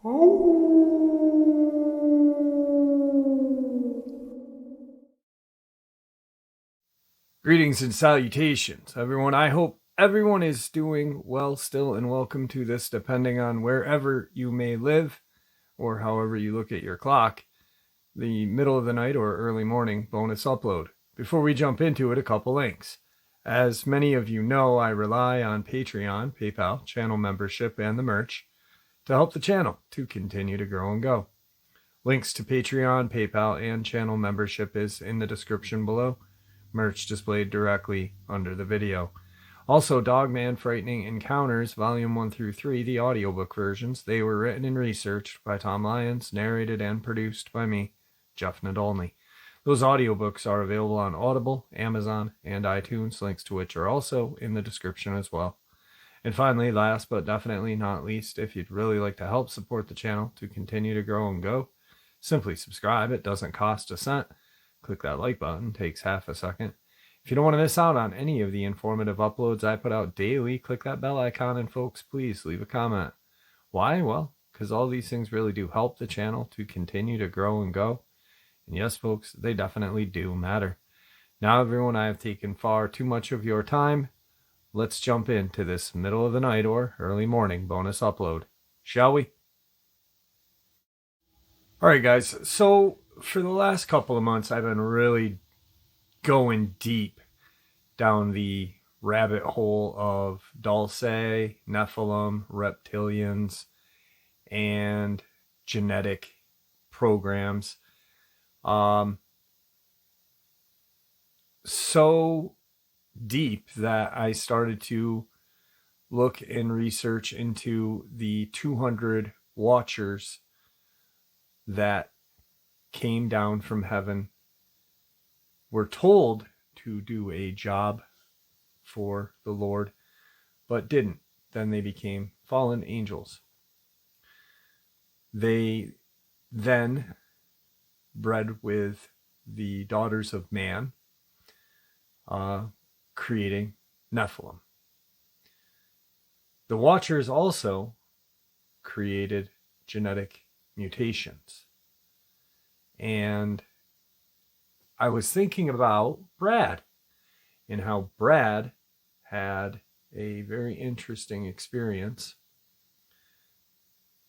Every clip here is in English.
Greetings and salutations, everyone. I hope everyone is doing well still, and welcome to this, depending on wherever you may live or however you look at your clock, the middle of the night or early morning bonus upload. Before we jump into it, a couple links. As many of you know, I rely on Patreon, PayPal, channel membership, and the merch to help the channel to continue to grow and go. Links to Patreon, PayPal, and channel membership is in the description below. Merch displayed directly under the video. Also, Dogman Frightening Encounters, Volume 1 through 3, the audiobook versions. They were written and researched by Tom Lyons, narrated and produced by me, Jeff Nadolny. Those audiobooks are available on Audible, Amazon, and iTunes, links to which are also in the description as well. And finally, last but definitely not least, if you'd really like to help support the channel to continue to grow and go, simply subscribe. It doesn't cost a cent. Click that like button, takes half a second. If you don't want to miss out on any of the informative uploads I put out daily, click that bell icon, and folks, please leave a comment. Why? Well, because all these things really do help the channel to continue to grow and go. And yes, folks, they definitely do matter. Now, everyone, I have taken far too much of your time. Let's jump into this middle of the night or early morning bonus upload, shall we? Alright guys, so for the last couple of months I've been really going deep down the rabbit hole of Dulce, Nephilim, reptilians, and genetic programs. So deep that I started to look and research into the 200 watchers that came down from heaven, were told to do a job for the Lord, but didn't. Then they became fallen angels. They then bred with the daughters of man, creating Nephilim. The Watchers also created genetic mutations. And I was thinking about Brad and how Brad had a very interesting experience.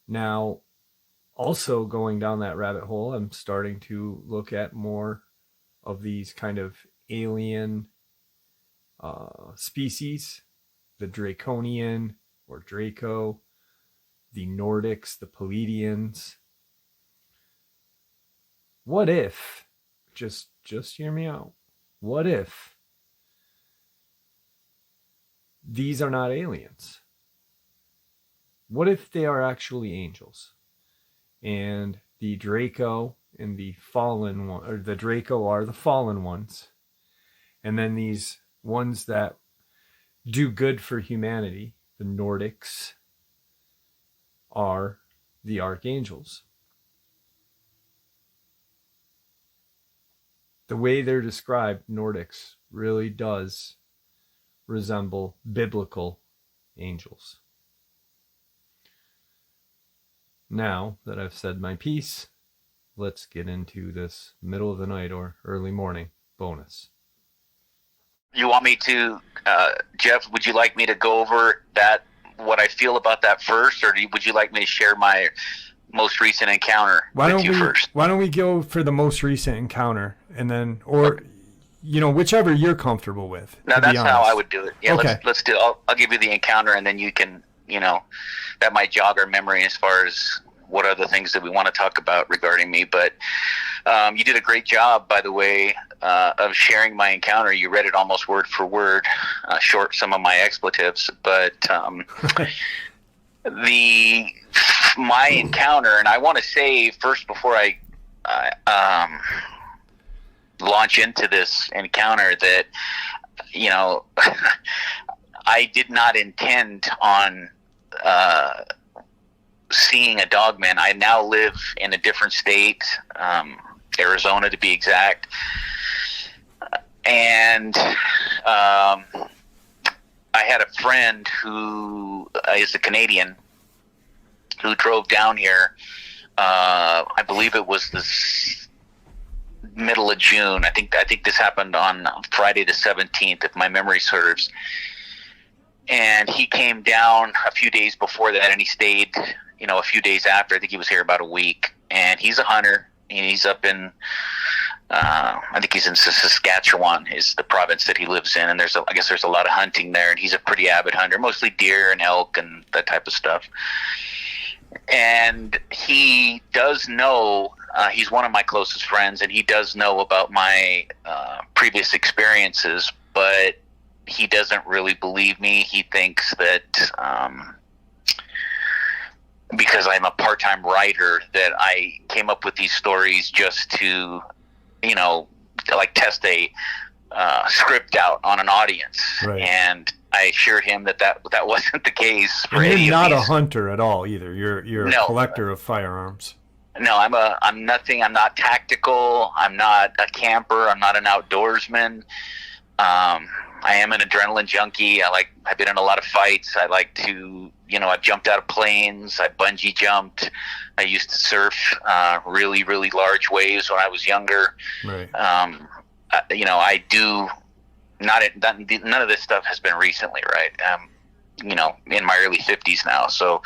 Now, also going down that rabbit hole, I'm starting to look at more of these kind of alien species, the Draconian or Draco, the Nordics, the Pleiadians. What if, just hear me out, what if these are not aliens? What if they are actually angels? And the Draco and the fallen one, or the Draco are the fallen ones. And then these ones that do good for humanity, the Nordics, are the archangels. The way they're described, Nordics, really does resemble biblical angels. Now that I've said my piece, let's get into this middle of the night or early morning bonus. You want me to, Jeff, would you like me to go over that, what I feel about that first, or would you like me to share my most recent encounter with you first? Why don't we go for the most recent encounter, and then, or, you know, whichever you're comfortable with. No, that's how I would do it. Yeah, okay. Let's do. I'll give you the encounter, and then you can, you know, that might jog our memory as far as what are the things that we want to talk about regarding me. But you did a great job, by the way, of sharing my encounter. You read it almost word for word, short some of my expletives, but my encounter, and I want to say first before I launch into this encounter that, you know, I did not intend on seeing a Dogman. I now live in a different state, Arizona to be exact, and I had a friend who is a Canadian who drove down here. I believe it was the middle of June. I think this happened on Friday the 17th, if my memory serves. And he came down a few days before that, and he stayed, a few days after. I think he was here about a week. And he's a hunter. And he's up in, I think he's in Saskatchewan, is the province that he lives in. And I guess there's a lot of hunting there. And he's a pretty avid hunter, mostly deer and elk and that type of stuff. And he does know, he's one of my closest friends, and he does know about my previous experiences, but he doesn't really believe me. He thinks that because I'm a part-time writer, that I came up with these stories just to, test a script out on an audience. Right. And I assured him that wasn't the case. And you're not a hunter at all either. You're a collector of firearms. No, I'm nothing. I'm not tactical. I'm not a camper. I'm not an outdoorsman. I am an adrenaline junkie. I've been in a lot of fights. I like to, I've jumped out of planes. I bungee jumped. I used to surf really, really large waves when I was younger. Right. I do. None of this stuff has been recently, right? In my early 50s now, so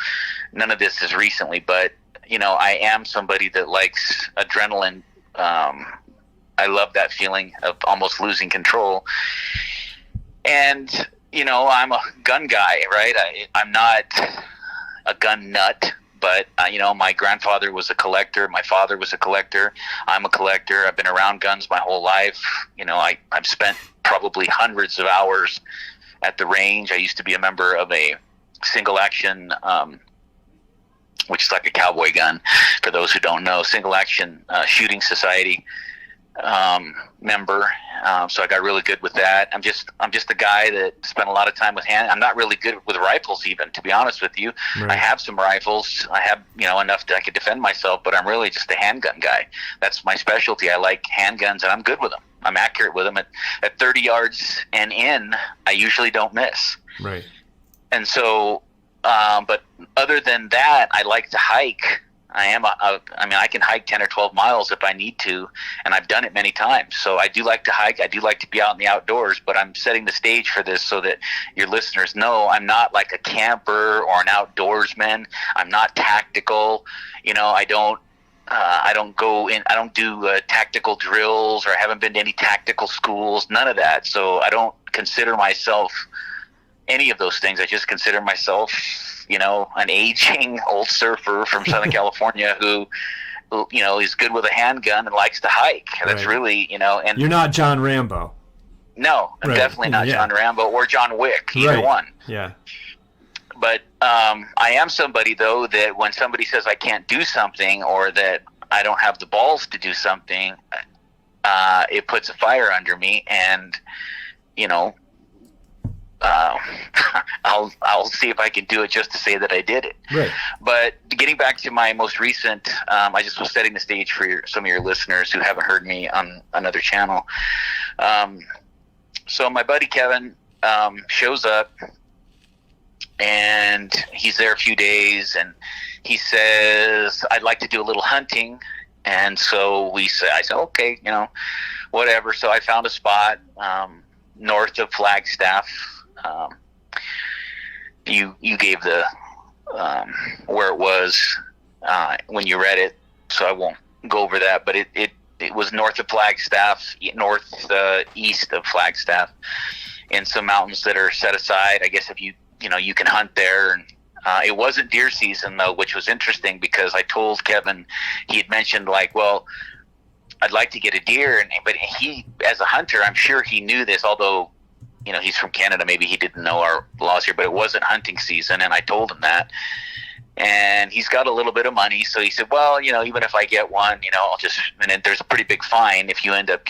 none of this is recently. But I am somebody that likes adrenaline. I love that feeling of almost losing control. And I'm a gun guy, right? I'm not a gun nut, but my grandfather was a collector. My father was a collector. I'm a collector. I've been around guns my whole life. I've spent probably hundreds of hours at the range. I used to be a member of a single action, which is like a cowboy gun, for those who don't know, single action shooting society member. So I got really good with that. I'm just a guy that spent a lot of time with I'm not really good with rifles, even, to be honest with you. Right. I have some rifles. I have, enough that I could defend myself, but I'm really just a handgun guy. That's my specialty. I like handguns, and I'm good with them. I'm accurate with them. At 30 yards and in, I usually don't miss. Right. And so, but other than that, I like to hike. I can hike 10 or 12 miles if I need to, and I've done it many times. So I do like to hike. I do like to be out in the outdoors, but I'm setting the stage for this so that your listeners know I'm not like a camper or an outdoorsman. I'm not tactical. I don't go in. I don't do tactical drills, or I haven't been to any tactical schools. None of that. So I don't consider myself any of those things. I just consider myself, an aging old surfer from Southern California who is good with a handgun and likes to hike. That's right. Really, and you're not John Rambo. No, I'm definitely not John Rambo or John Wick, either one. Yeah. But I am somebody, though, that when somebody says I can't do something, or that I don't have the balls to do something, it puts a fire under me, and I'll see if I can do it just to say that I did it. Right. But getting back to my most recent, I just was setting the stage for some of your listeners who haven't heard me on another channel. So my buddy Kevin shows up, and he's there a few days, and he says, I'd like to do a little hunting. And so I said, okay, whatever. So I found a spot north of Flagstaff. You gave the where it was when you read it, so I won't go over that. But it was north of Flagstaff, east of Flagstaff, in some mountains that are set aside. I guess if you can hunt there. And it wasn't deer season, though, which was interesting, because I told Kevin, he had mentioned, I'd like to get a deer, but he, as a hunter, I'm sure he knew this, although he's from Canada, maybe he didn't know our laws here, but it wasn't hunting season, and I told him that. And he's got a little bit of money, so he said, well, even if I get one, I'll just, and then there's a pretty big fine if you end up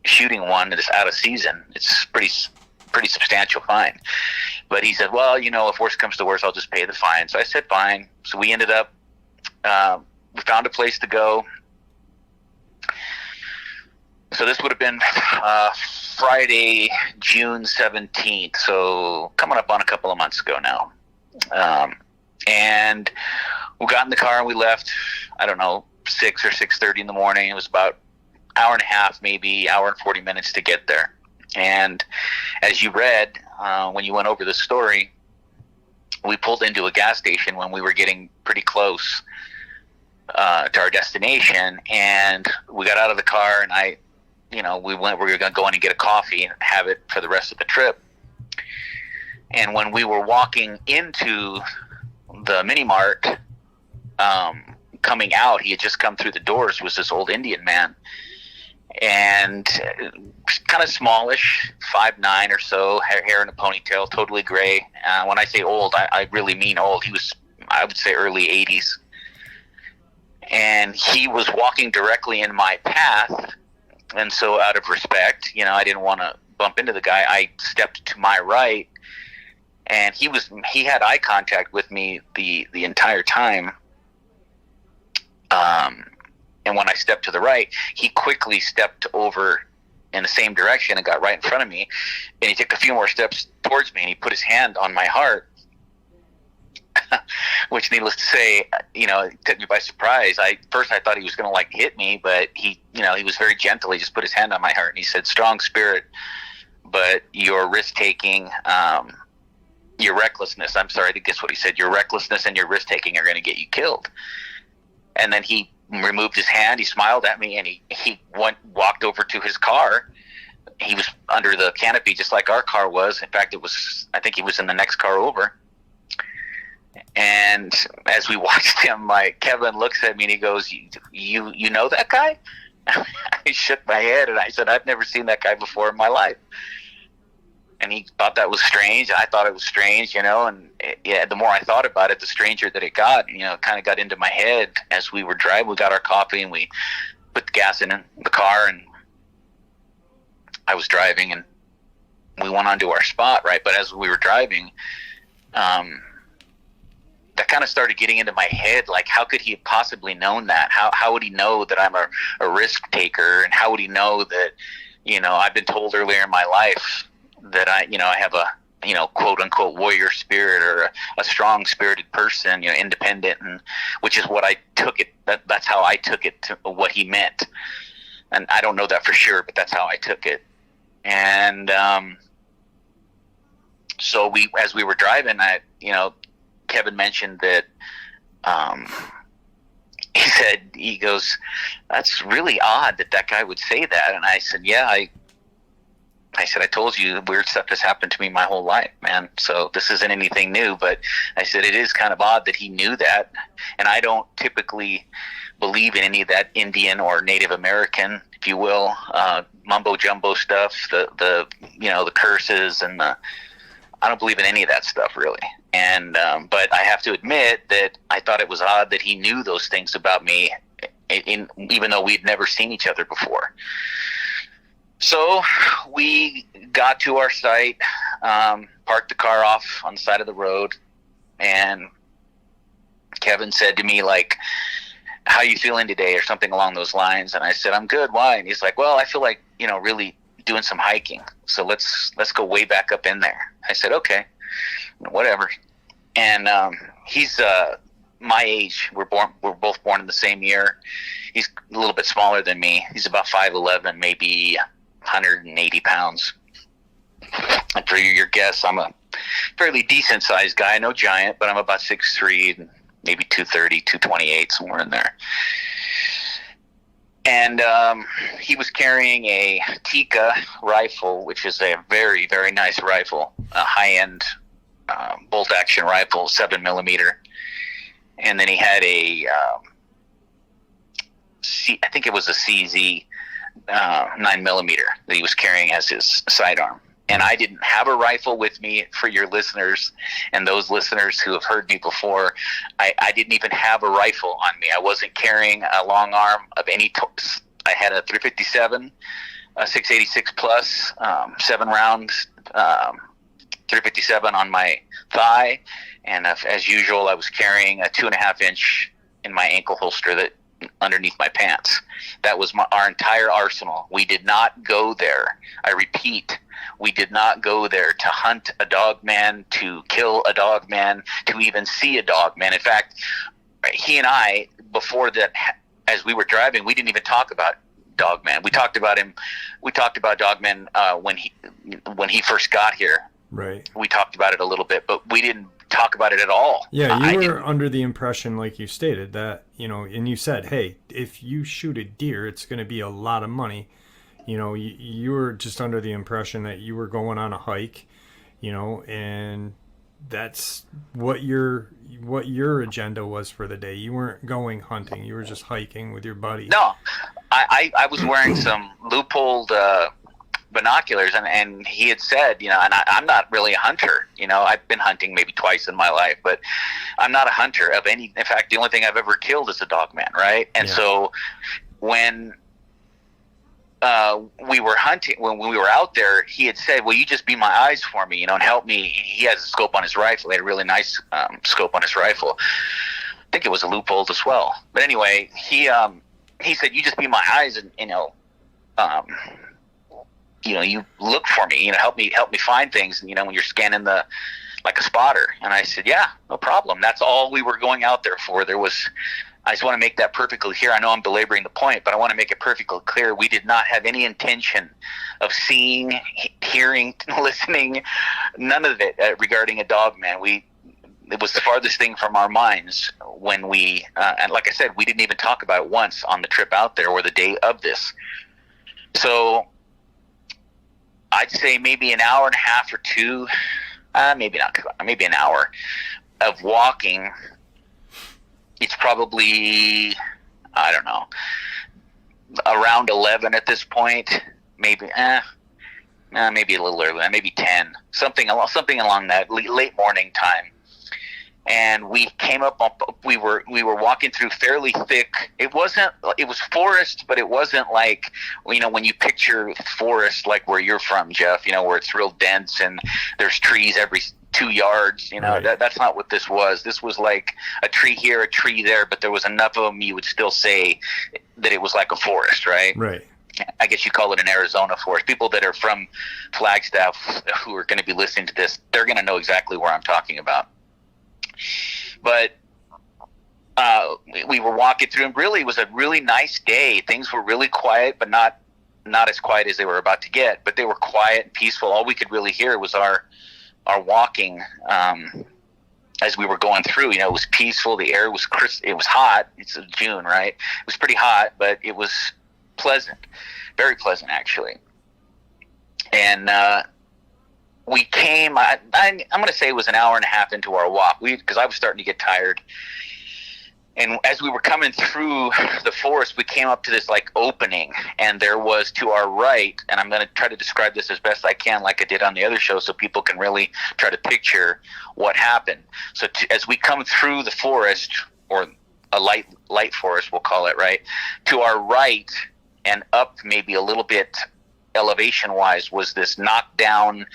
shooting one that's out of season. It's pretty substantial fine. But he said, well, if worse comes to worse, I'll just pay the fine. So I said, fine. So we ended up, we found a place to go. So this would have been Friday, June 17th. So coming up on a couple of months ago now. And we got in the car and we left, I don't know, 6 or 6:30 in the morning. It was about hour and a half, maybe hour and 40 minutes to get there. And as you read, when you went over the story, we pulled into a gas station when we were getting pretty close to our destination, and we got out of the car, and we were going to go in and get a coffee and have it for the rest of the trip. And when we were walking into the mini mart, coming out, he had just come through the doors, was this old Indian man, and kind of smallish, 5'9" or so, hair in a ponytail, totally gray. When I say old, I really mean old. He was, I would say, early 80s. And he was walking directly in my path, and so out of respect, I didn't want to bump into the guy. I stepped to my right, and he had eye contact with me the entire time. And when I stepped to the right, he quickly stepped over in the same direction and got right in front of me. And he took a few more steps towards me, and he put his hand on my heart, which, needless to say, it took me by surprise. First I thought he was going to hit me, but he was very gentle. He just put his hand on my heart, and he said, "Strong spirit, but your risk taking, your recklessness," I'm sorry to guess what he said, "your recklessness and your risk taking are going to get you killed." And then he removed his hand, he smiled at me, and he walked over to his car. He was under the canopy just like our car was. In fact, I think he was in the next car over. And as we watched him, Kevin looks at me and he goes, you know that guy? I shook my head and I said, "I've never seen that guy before in my life." And he thought that was strange. I thought it was strange, and the more I thought about it, the stranger that it got. Kind of got into my head as we were driving. We got our coffee and we put the gas in the car, and I was driving, and we went on to our spot, right? But as we were driving, that kind of started getting into my head, how could he have possibly known that? How would he know that I'm a risk taker? And how would he know that, I've been told earlier in my life that I have a, quote unquote warrior spirit, or a strong spirited person, independent, and which is what I took it. That's how I took it to what he meant. And I don't know that for sure, but that's how I took it. And, so as we were driving, Kevin mentioned that, he goes, "That's really odd that guy would say that." And I said, "Yeah, I said, I told you weird stuff has happened to me my whole life, man. So this isn't anything new." But I said, it is kind of odd that he knew that. And I don't typically believe in any of that Indian or Native American, if you will, mumbo jumbo stuff, the curses, and I don't believe in any of that stuff, really. And but I have to admit that I thought it was odd that he knew those things about me, even though we'd never seen each other before. So we got to our site, parked the car off on the side of the road, and Kevin said to me, "How you feeling today?" or something along those lines. And I said, "I'm good. Why?" And he's like, "Well, I feel like, really doing some hiking. So let's go way back up in there." I said, "Okay, whatever." And he's my age. We're both born in the same year. He's a little bit smaller than me. He's about 5'11", maybe 180 pounds. And for your guess, I'm a fairly decent sized guy. No giant, but I'm about 6'3", maybe 230, 228, somewhere in there. And he was carrying a Tika rifle, which is a very, very nice rifle, a high-end bolt-action rifle, 7mm. And then he had I think it was a CZ 9mm that he was carrying as his sidearm. And I didn't have a rifle with me, for your listeners and those listeners who have heard me before. I didn't even have a rifle on me. I wasn't carrying a long arm of any I had a 357, a 686 plus, 7-round 357 on my thigh. And as usual, I was carrying a 2.5-inch in my ankle holster that underneath my pants. That was our entire arsenal. We did not go there. I repeat, we did not go there to hunt a dogman, to kill a dogman, to even see a dogman. In fact, he and I, before that, as we were driving, we didn't even talk about Dogman. We talked about him. We talked about Dogman when he first got here. Right. We talked about it a little bit, but we didn't talk about it at all. Yeah, you were under the impression, like you stated, that, and you said, hey, if you shoot a deer, it's going to be a lot of money. You were just under the impression that you were going on a hike, and that's what your agenda was for the day. You weren't going hunting. You were just hiking with your buddy. No, I was wearing some loopholed binoculars, and he had said, and I'm not really a hunter. I've been hunting maybe twice in my life, but I'm not a hunter of any. In fact, the only thing I've ever killed is a Dogman, right? And so when we were hunting, when we were out there, he had said, "Well, you just be my eyes for me, and help me." He has a scope on his rifle. He had a really nice scope on his rifle. I think it was a loophole as well. But anyway, he said, "You just be my eyes, and you look for me. Help me find things. When you're scanning like a spotter." And I said, "Yeah, no problem." That's all we were going out there for. I just want to make that perfectly clear. I know I'm belaboring the point, but I want to make it perfectly clear. We did not have any intention of seeing, hearing, listening, none of it regarding a Dogman. It was the farthest thing from our minds when we, and like I said, we didn't even talk about it once on the trip out there or the day of this. So I'd say maybe an hour and a half or two, maybe not, maybe an hour of walking. It's probably, I don't know, around 11 at this point. Maybe, maybe a little earlier, maybe 10, something along that late morning time. And we came up. We were walking through fairly thick. It was forest, but it wasn't like when you picture forest like where you're from, Jeff. Where it's real dense and there's trees every 2 yards. Right. That's not what this was. This was like a tree here, a tree there, but there was enough of them you would still say that it was like a forest, right? Right. I guess you call it an Arizona forest. People that are from Flagstaff who are going to be listening to this, they're going to know exactly where I'm talking about. But we were walking through, and really it was a really nice day. Things were really quiet, but not as quiet as they were about to get. But they were quiet and peaceful. All we could really hear was our walking as we were going through. It was peaceful. The air was crisp. It was hot. It's June, right? It was pretty hot, but it was pleasant, very pleasant actually. And we came, I'm going to say it was an hour and a half into our walk, because I was starting to get tired. And as we were coming through the forest, we came up to this like opening, and there was to our right, and I'm going to try to describe this as best I can like I did on the other show so people can really try to picture what happened. So as we come through the forest, or a light forest we'll call it, right, to our right and up maybe a little bit elevation-wise was this knockdown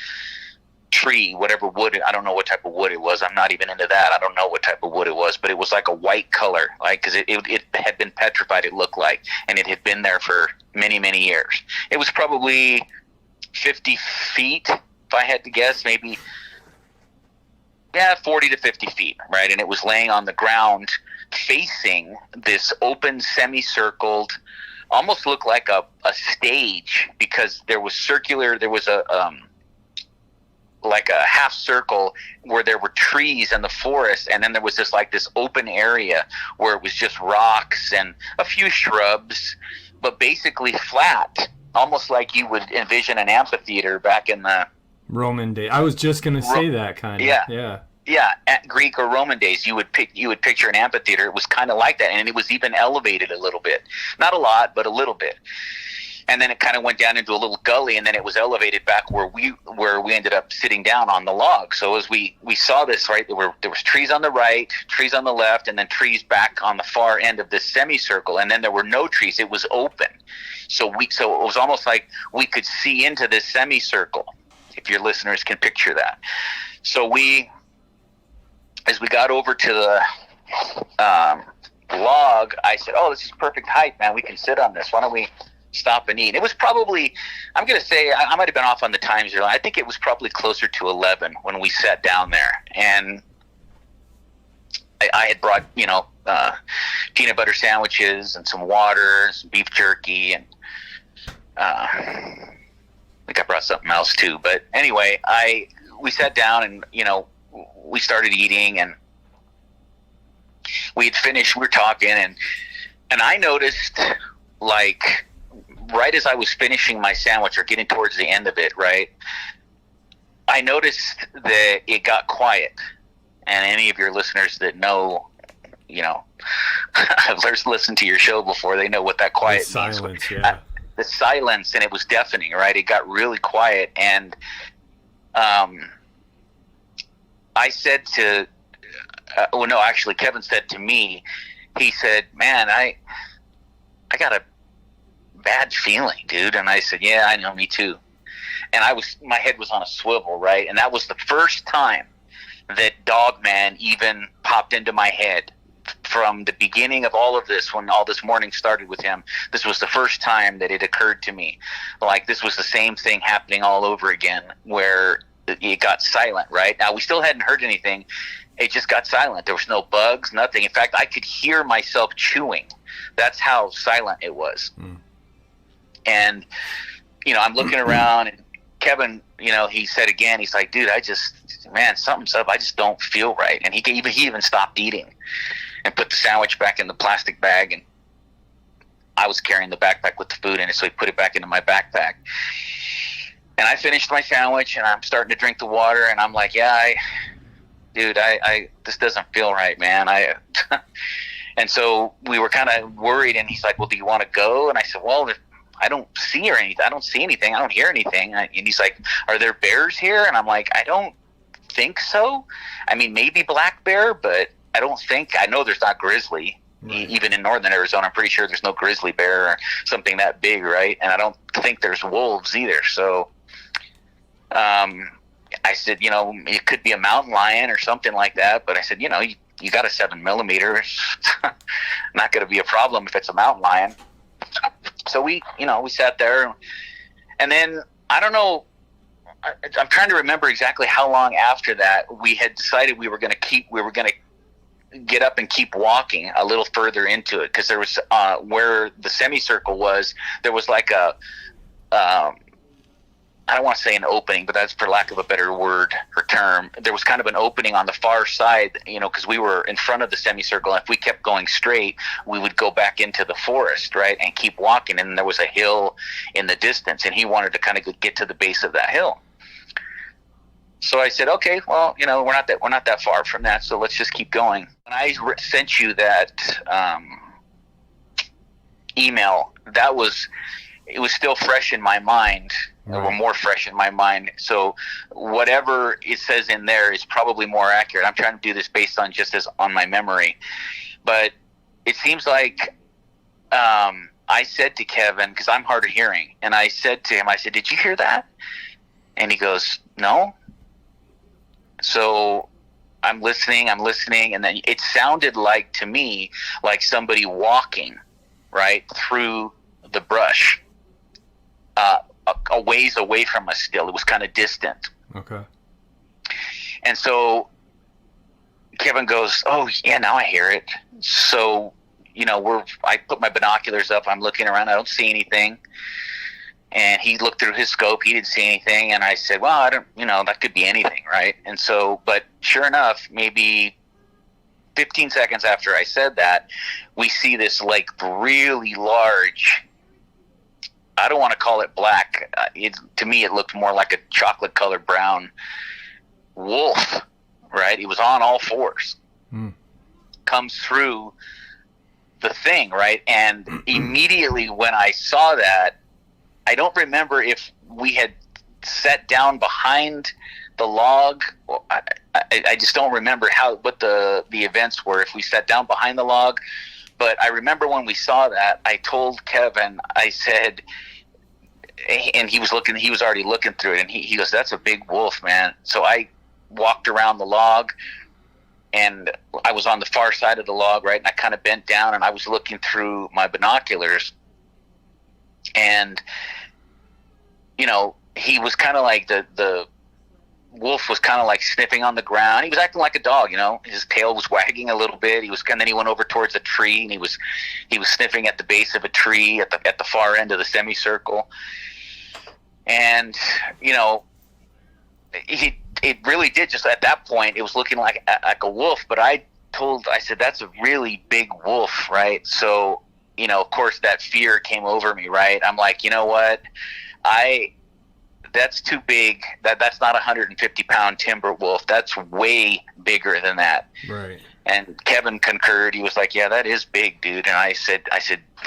tree, whatever wood, I don't know what type of wood it was. I'm not even into that. I don't know what type of wood it was, but it was like a white color, like, because it had been petrified, it looked like, and it had been there for many, many years. It was probably 50 feet, if I had to guess, maybe, 40 to 50 feet, right? And it was laying on the ground facing this open semicircled, almost looked like a stage, because there was a like a half circle where there were trees in the forest, and then there was this open area where it was just rocks and a few shrubs, but basically flat, almost like you would envision an amphitheater back in the Roman day. I was just going to say that kind of. Yeah, at Greek or Roman days, you would picture an amphitheater. It was kind of like that, and it was even elevated a little bit, not a lot, but a little bit. And then it kind of went down into a little gully, and then it was elevated back where we ended up sitting down on the log. So as we saw this, right, there was trees on the right, trees on the left, and then trees back on the far end of this semicircle, and then there were no trees. It was open. So it was almost like we could see into this semicircle, if your listeners can picture that. So as we got over to the log, I said, "Oh, this is perfect height, man. We can sit on this. Why don't we stop and eat?" It was probably, I'm going to say, I might have been off on the times earlier. I think it was probably closer to 11 when we sat down there. And I had brought, peanut butter sandwiches and some water, some beef jerky, and I think I brought something else too. But anyway, we sat down and, we started eating, and we had finished. We were talking, and I noticed, like, right as I was finishing my sandwich or getting towards the end of it, right, I noticed that it got quiet. And any of your listeners that know, I've listened to your show before, they know what that quiet means. Silence, yeah. The silence, and it was deafening, right? It got really quiet, and I said to, actually, Kevin said to me, he said, "Man, I got a bad feeling, dude." And I said, "Yeah, I know, me too." And my head was on a swivel, right? And that was the first time that Dogman even popped into my head. From the beginning of all of this, when all this morning started with him, this was the first time that it occurred to me. Like, this was the same thing happening all over again, where it got silent, right? Now, we still hadn't heard anything. It just got silent. There was no bugs, nothing. In fact, I could hear myself chewing. That's how silent it was. And, I'm looking around, and Kevin, he said again, he's like, "Dude, something's up. I just don't feel right." And he even stopped eating and put the sandwich back in the plastic bag, and I was carrying the backpack with the food in it, so he put it back into my backpack. And I finished my sandwich, and I'm starting to drink the water, and I'm like, "Yeah, this doesn't feel right, man." And so we were kind of worried, and he's like, "Well, do you want to go?" And I said, "Well, I don't see anything. I don't see anything. I don't hear anything." And he's like, "Are there bears here?" And I'm like, "I don't think so. I mean, maybe black bear, but I know there's not grizzly." Right. Even in northern Arizona, I'm pretty sure there's no grizzly bear or something that big, right? And I don't think there's wolves either. So I said, it could be a mountain lion or something like that. But I said, you got a 7mm. It's not going to be a problem if it's a mountain lion. So we sat there, and then I don't know. I'm trying to remember exactly how long after that we had decided we were going to get up and keep walking a little further into it, because there was where the semicircle was, there was like a I don't want to say an opening, but that's for lack of a better word or term. There was kind of an opening on the far side, because we were in front of the semicircle. And if we kept going straight, we would go back into the forest, right, and keep walking. And there was a hill in the distance, and he wanted to kind of get to the base of that hill. So I said, "Okay, well, we're not that far from that, so let's just keep going." When I sent you that email, it was still fresh in my mind. Right. Or more fresh in my mind. So whatever it says in there is probably more accurate. I'm trying to do this based on on my memory. But it seems like I said to Kevin, because I'm hard of hearing, and I said to him, I said, "Did you hear that?" And he goes, "No." So I'm listening, and then it sounded like, to me, like somebody walking right through the brush. A ways away from us still. It was kind of distant. Okay. And so Kevin goes, "Oh, yeah, now I hear it." So, I put my binoculars up. I'm looking around. I don't see anything. And he looked through his scope. He didn't see anything. And I said, "Well, I don't, that could be anything, right?" And so, but sure enough, maybe 15 seconds after I said that, we see this, like, really large, I don't want to call it black. To me, it looked more like a chocolate-colored brown wolf, right? It was on all fours. Comes through the thing, right? And immediately when I saw that, I don't remember if we had sat down behind the log. I just don't remember what the events were, if we sat down behind the log. But I remember when we saw that, I told Kevin, I said, and he was already looking through it, and he goes, "That's a big wolf, man." So I walked around the log, and I was on the far side of the log, right? And I kind of bent down, and I was looking through my binoculars, and he was kind of like the wolf was kind of like sniffing on the ground. He was acting like a dog, you know. His tail was wagging a little bit. And then he went over towards a tree, and he was sniffing at the base of a tree at the far end of the semicircle. And you know, it really did, just at that point, it was looking like a wolf. But I said, that's a really big wolf, right? So, you know, of course, that fear came over me, right? I'm like, you know what? That's too big. That's not a 150-pound timber wolf. That's way bigger than that. Right. And Kevin concurred. He was like, yeah, that is big, dude. And I said,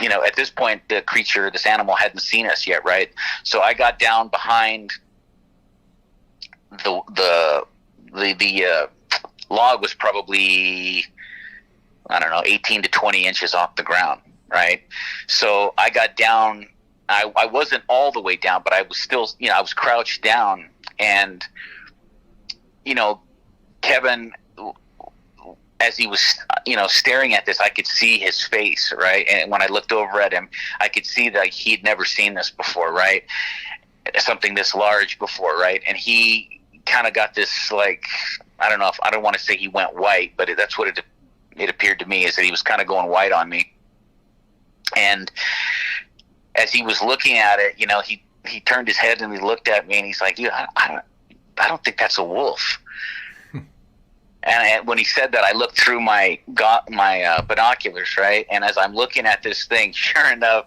you know, at this point, this animal hadn't seen us yet, right? So I got down behind the log was probably, I don't know, 18 to 20 inches off the ground, right? So I got down. I wasn't all the way down, but I was still, you know, I was crouched down. And, you know, Kevin, as he was, you know, staring at this, I could see his face, right? And when I looked over at him, I could see that he'd never seen this before, right? Something this large before, right? And he kind of got this, like, I don't want to say he went white, but that's what it appeared to me, is that he was kind of going white on me. And as he was looking at it, you know, he turned his head and he looked at me, and he's like, dude, I don't think that's a wolf. And when he said that, I looked through my binoculars, right? And as I'm looking at this thing, sure enough,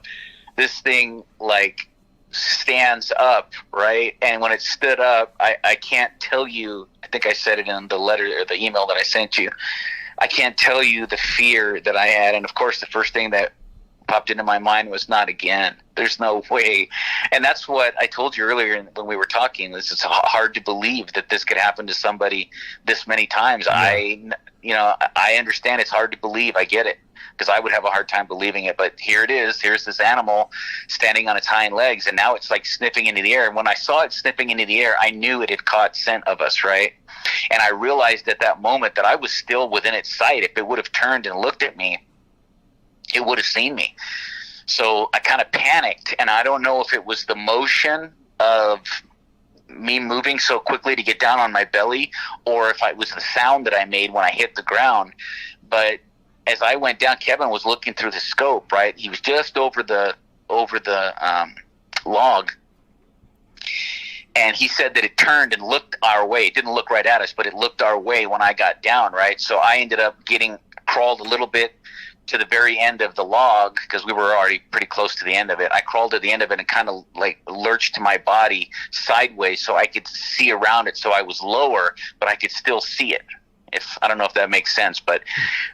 this thing, like, stands up, right? And when it stood up, I can't tell you, I think I said it in the letter or the email that I sent you, I can't tell you the fear that I had. And of course, the first thing that popped into my mind was, not again. There's no way. And that's what I told you earlier when we were talking. This is hard to believe that this could happen to somebody this many times. Yeah. I understand it's hard to believe. I get it, because I would have a hard time believing it. But here it is. Here's this animal standing on its hind legs, and now it's like sniffing into the air. And when I saw it sniffing into the air, I knew it had caught scent of us, right? And I realized at that moment that I was still within its sight. If it would have turned and looked at me, it would have seen me. So I kind of panicked, and I don't know if it was the motion of me moving so quickly to get down on my belly, or if it was the sound that I made when I hit the ground. But as I went down, Kevin was looking through the scope, right? He was just over the log, and he said that it turned and looked our way. It didn't look right at us, but it looked our way when I got down, right? So I ended up crawled a little bit to the very end of the log, because we were already pretty close to the end of it. I crawled to the end of it and kind of like lurched my body sideways so I could see around it. So I was lower, but I could still see it. I don't know if that makes sense, but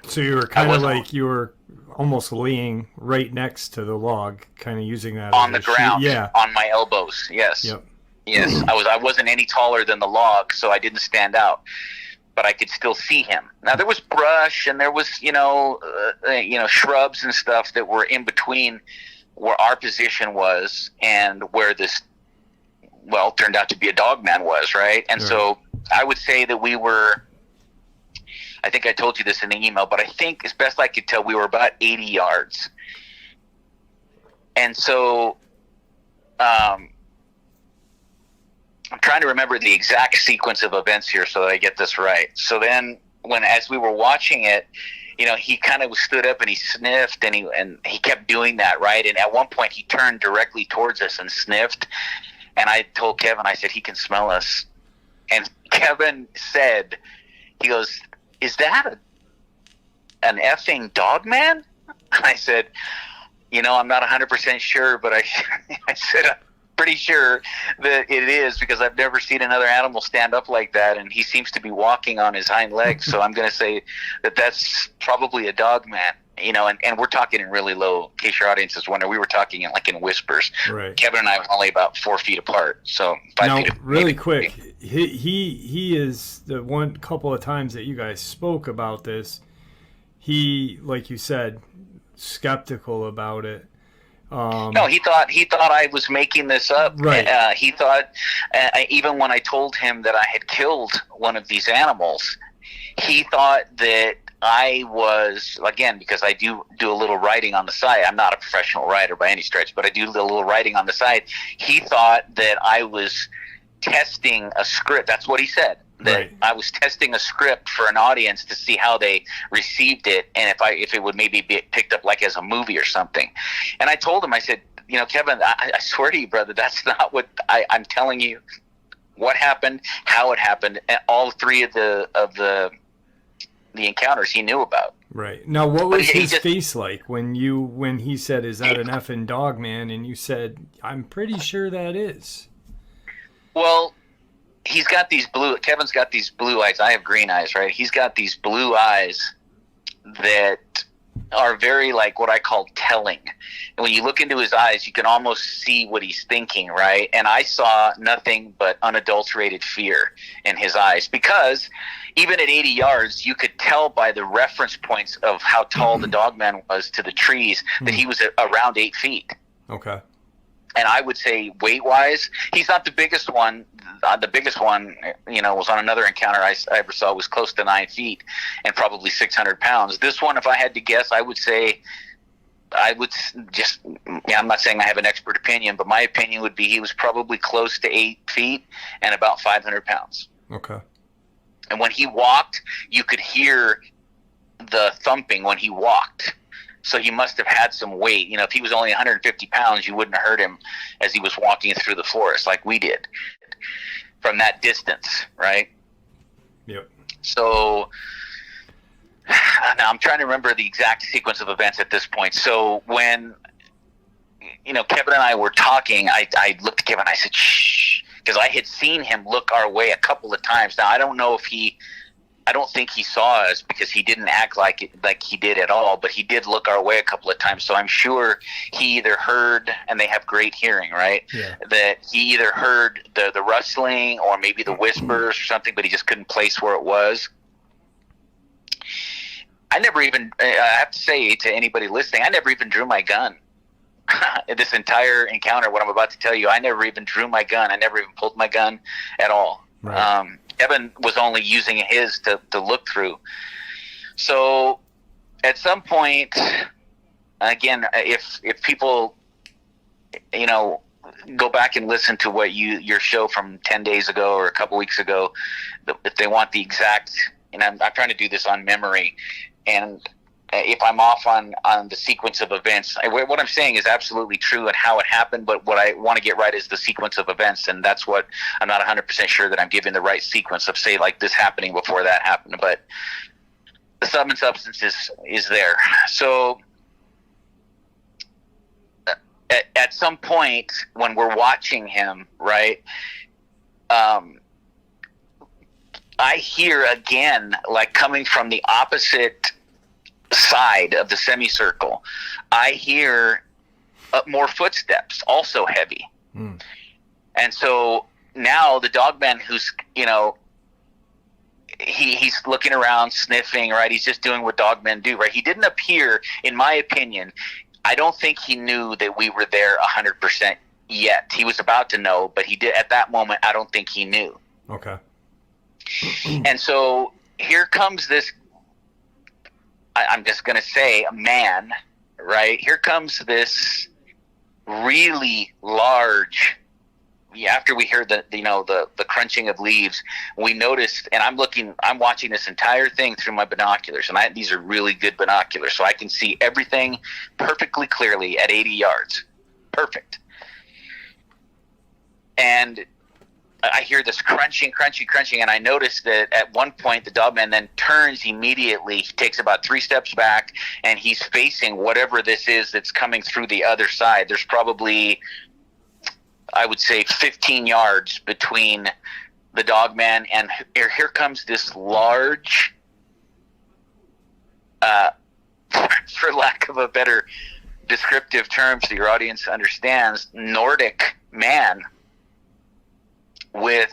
so you were kind of like, you were almost laying right next to the log, kind of using that on the ground, yeah, on my elbows. Yes. Yep. Yes. I wasn't any taller than the log, so I didn't stand out, but I could still see him. Now there was brush, and there was, shrubs and stuff that were in between where our position was and where this, turned out to be a Dogman was, right? And so I would say that we were, I think I told you this in the email, but I think as best I could tell, we were about 80 yards. And so I'm trying to remember the exact sequence of events here so that I get this right. So then as we were watching it, he kind of stood up and he sniffed, and he kept doing that, right? And at one point he turned directly towards us and sniffed. And I told Kevin, I said, he can smell us. And Kevin said, he goes, is that an effing Dogman? I said, I'm not 100% sure, but I said, I'm pretty sure that it is, because I've never seen another animal stand up like that, and he seems to be walking on his hind legs. So I'm going to say that that's probably a Dogman, and we're talking in really low, in case your audience is wondering, we were talking in whispers. Right. Kevin and I were only about 4 feet apart. So 5 feet. Really quick, he is the one couple of times that you guys spoke about this, he, like you said, skeptical about it. No, he thought I was making this up. Right. He thought, even when I told him that I had killed one of these animals, he thought that I was, again, because I do a little writing on the side. I'm not a professional writer by any stretch, but I do a little writing on the side. He thought that I was testing a script. That's what he said. That Right. I was testing a script for an audience to see how they received it, and if it would maybe be picked up like as a movie or something. And I told him, I said, Kevin, I swear to you, brother, that's not what I'm telling you. What happened, how it happened, and all three of the encounters he knew about. Right. Now, what was his just, face like when he said, "Is that an effing Dogman?" and you said, "I'm pretty sure that is." Well, Kevin's got these blue eyes. I have green eyes, right? He's got these blue eyes that are very, like, what I call telling. And when you look into his eyes, you can almost see what he's thinking, right? And I saw nothing but unadulterated fear in his eyes, because even at 80 yards, you could tell by the reference points of how tall the Dogman was to the trees that he was around 8 feet. Okay. And I would say weight-wise, he's not the biggest one. The biggest one, was on another encounter I ever saw, was close to 9 feet and probably 600 pounds. This one, if I had to guess, I'm not saying I have an expert opinion, but my opinion would be he was probably close to 8 feet and about 500 pounds. Okay. And when he walked, you could hear the thumping when he walked. So he must have had some weight. If he was only 150 pounds, you wouldn't have heard him as he was walking through the forest like we did from that distance, right? Yep. So now I'm trying to remember the exact sequence of events at this point. So when, Kevin and I were talking, I looked at Kevin and I said, shh, because I had seen him look our way a couple of times. Now, I don't think he saw us, because he didn't act like he did at all, but he did look our way a couple of times. So I'm sure he either heard, and they have great hearing, right? Yeah. That he either heard the rustling or maybe the whispers or something, but he just couldn't place where it was. I have to say to anybody listening, I never even drew my gun. This entire encounter, what I'm about to tell you, I never even drew my gun. I never even pulled my gun at all. Right. Evan was only using his to look through. So at some point, again, if people, go back and listen to what your show from 10 days ago or a couple weeks ago, if they want the exact, and I'm trying to do this on memory, and if I'm off on the sequence of events, what I'm saying is absolutely true and how it happened, but what I want to get right is the sequence of events, and that's what I'm not 100% sure that I'm giving the right sequence of, say, like this happening before that happened, but the sum and substance is there. So at some point when we're watching him, right, I hear again, like coming from the opposite side of the semicircle, I hear more footsteps, also heavy. And so now the Dogman, who's he's looking around, sniffing, right? He's just doing what Dogmen do, right? He didn't appear, in my opinion, I don't think he knew that we were there 100% yet. He was about to know, but he did at that moment. I don't think he knew. Okay. And so here comes this, I'm just going to say, a man, right? Here comes this really large, after we heard the crunching of leaves, we noticed, and I'm watching this entire thing through my binoculars, and these are really good binoculars, so I can see everything perfectly clearly at 80 yards. Perfect. And I hear this crunching, and I notice that at one point the Dogman then turns immediately. He takes about 3 steps back, and he's facing whatever this is that's coming through the other side. There's probably, I would say, 15 yards between the Dogman, and here comes this large, for lack of a better descriptive term so your audience understands, Nordic man with,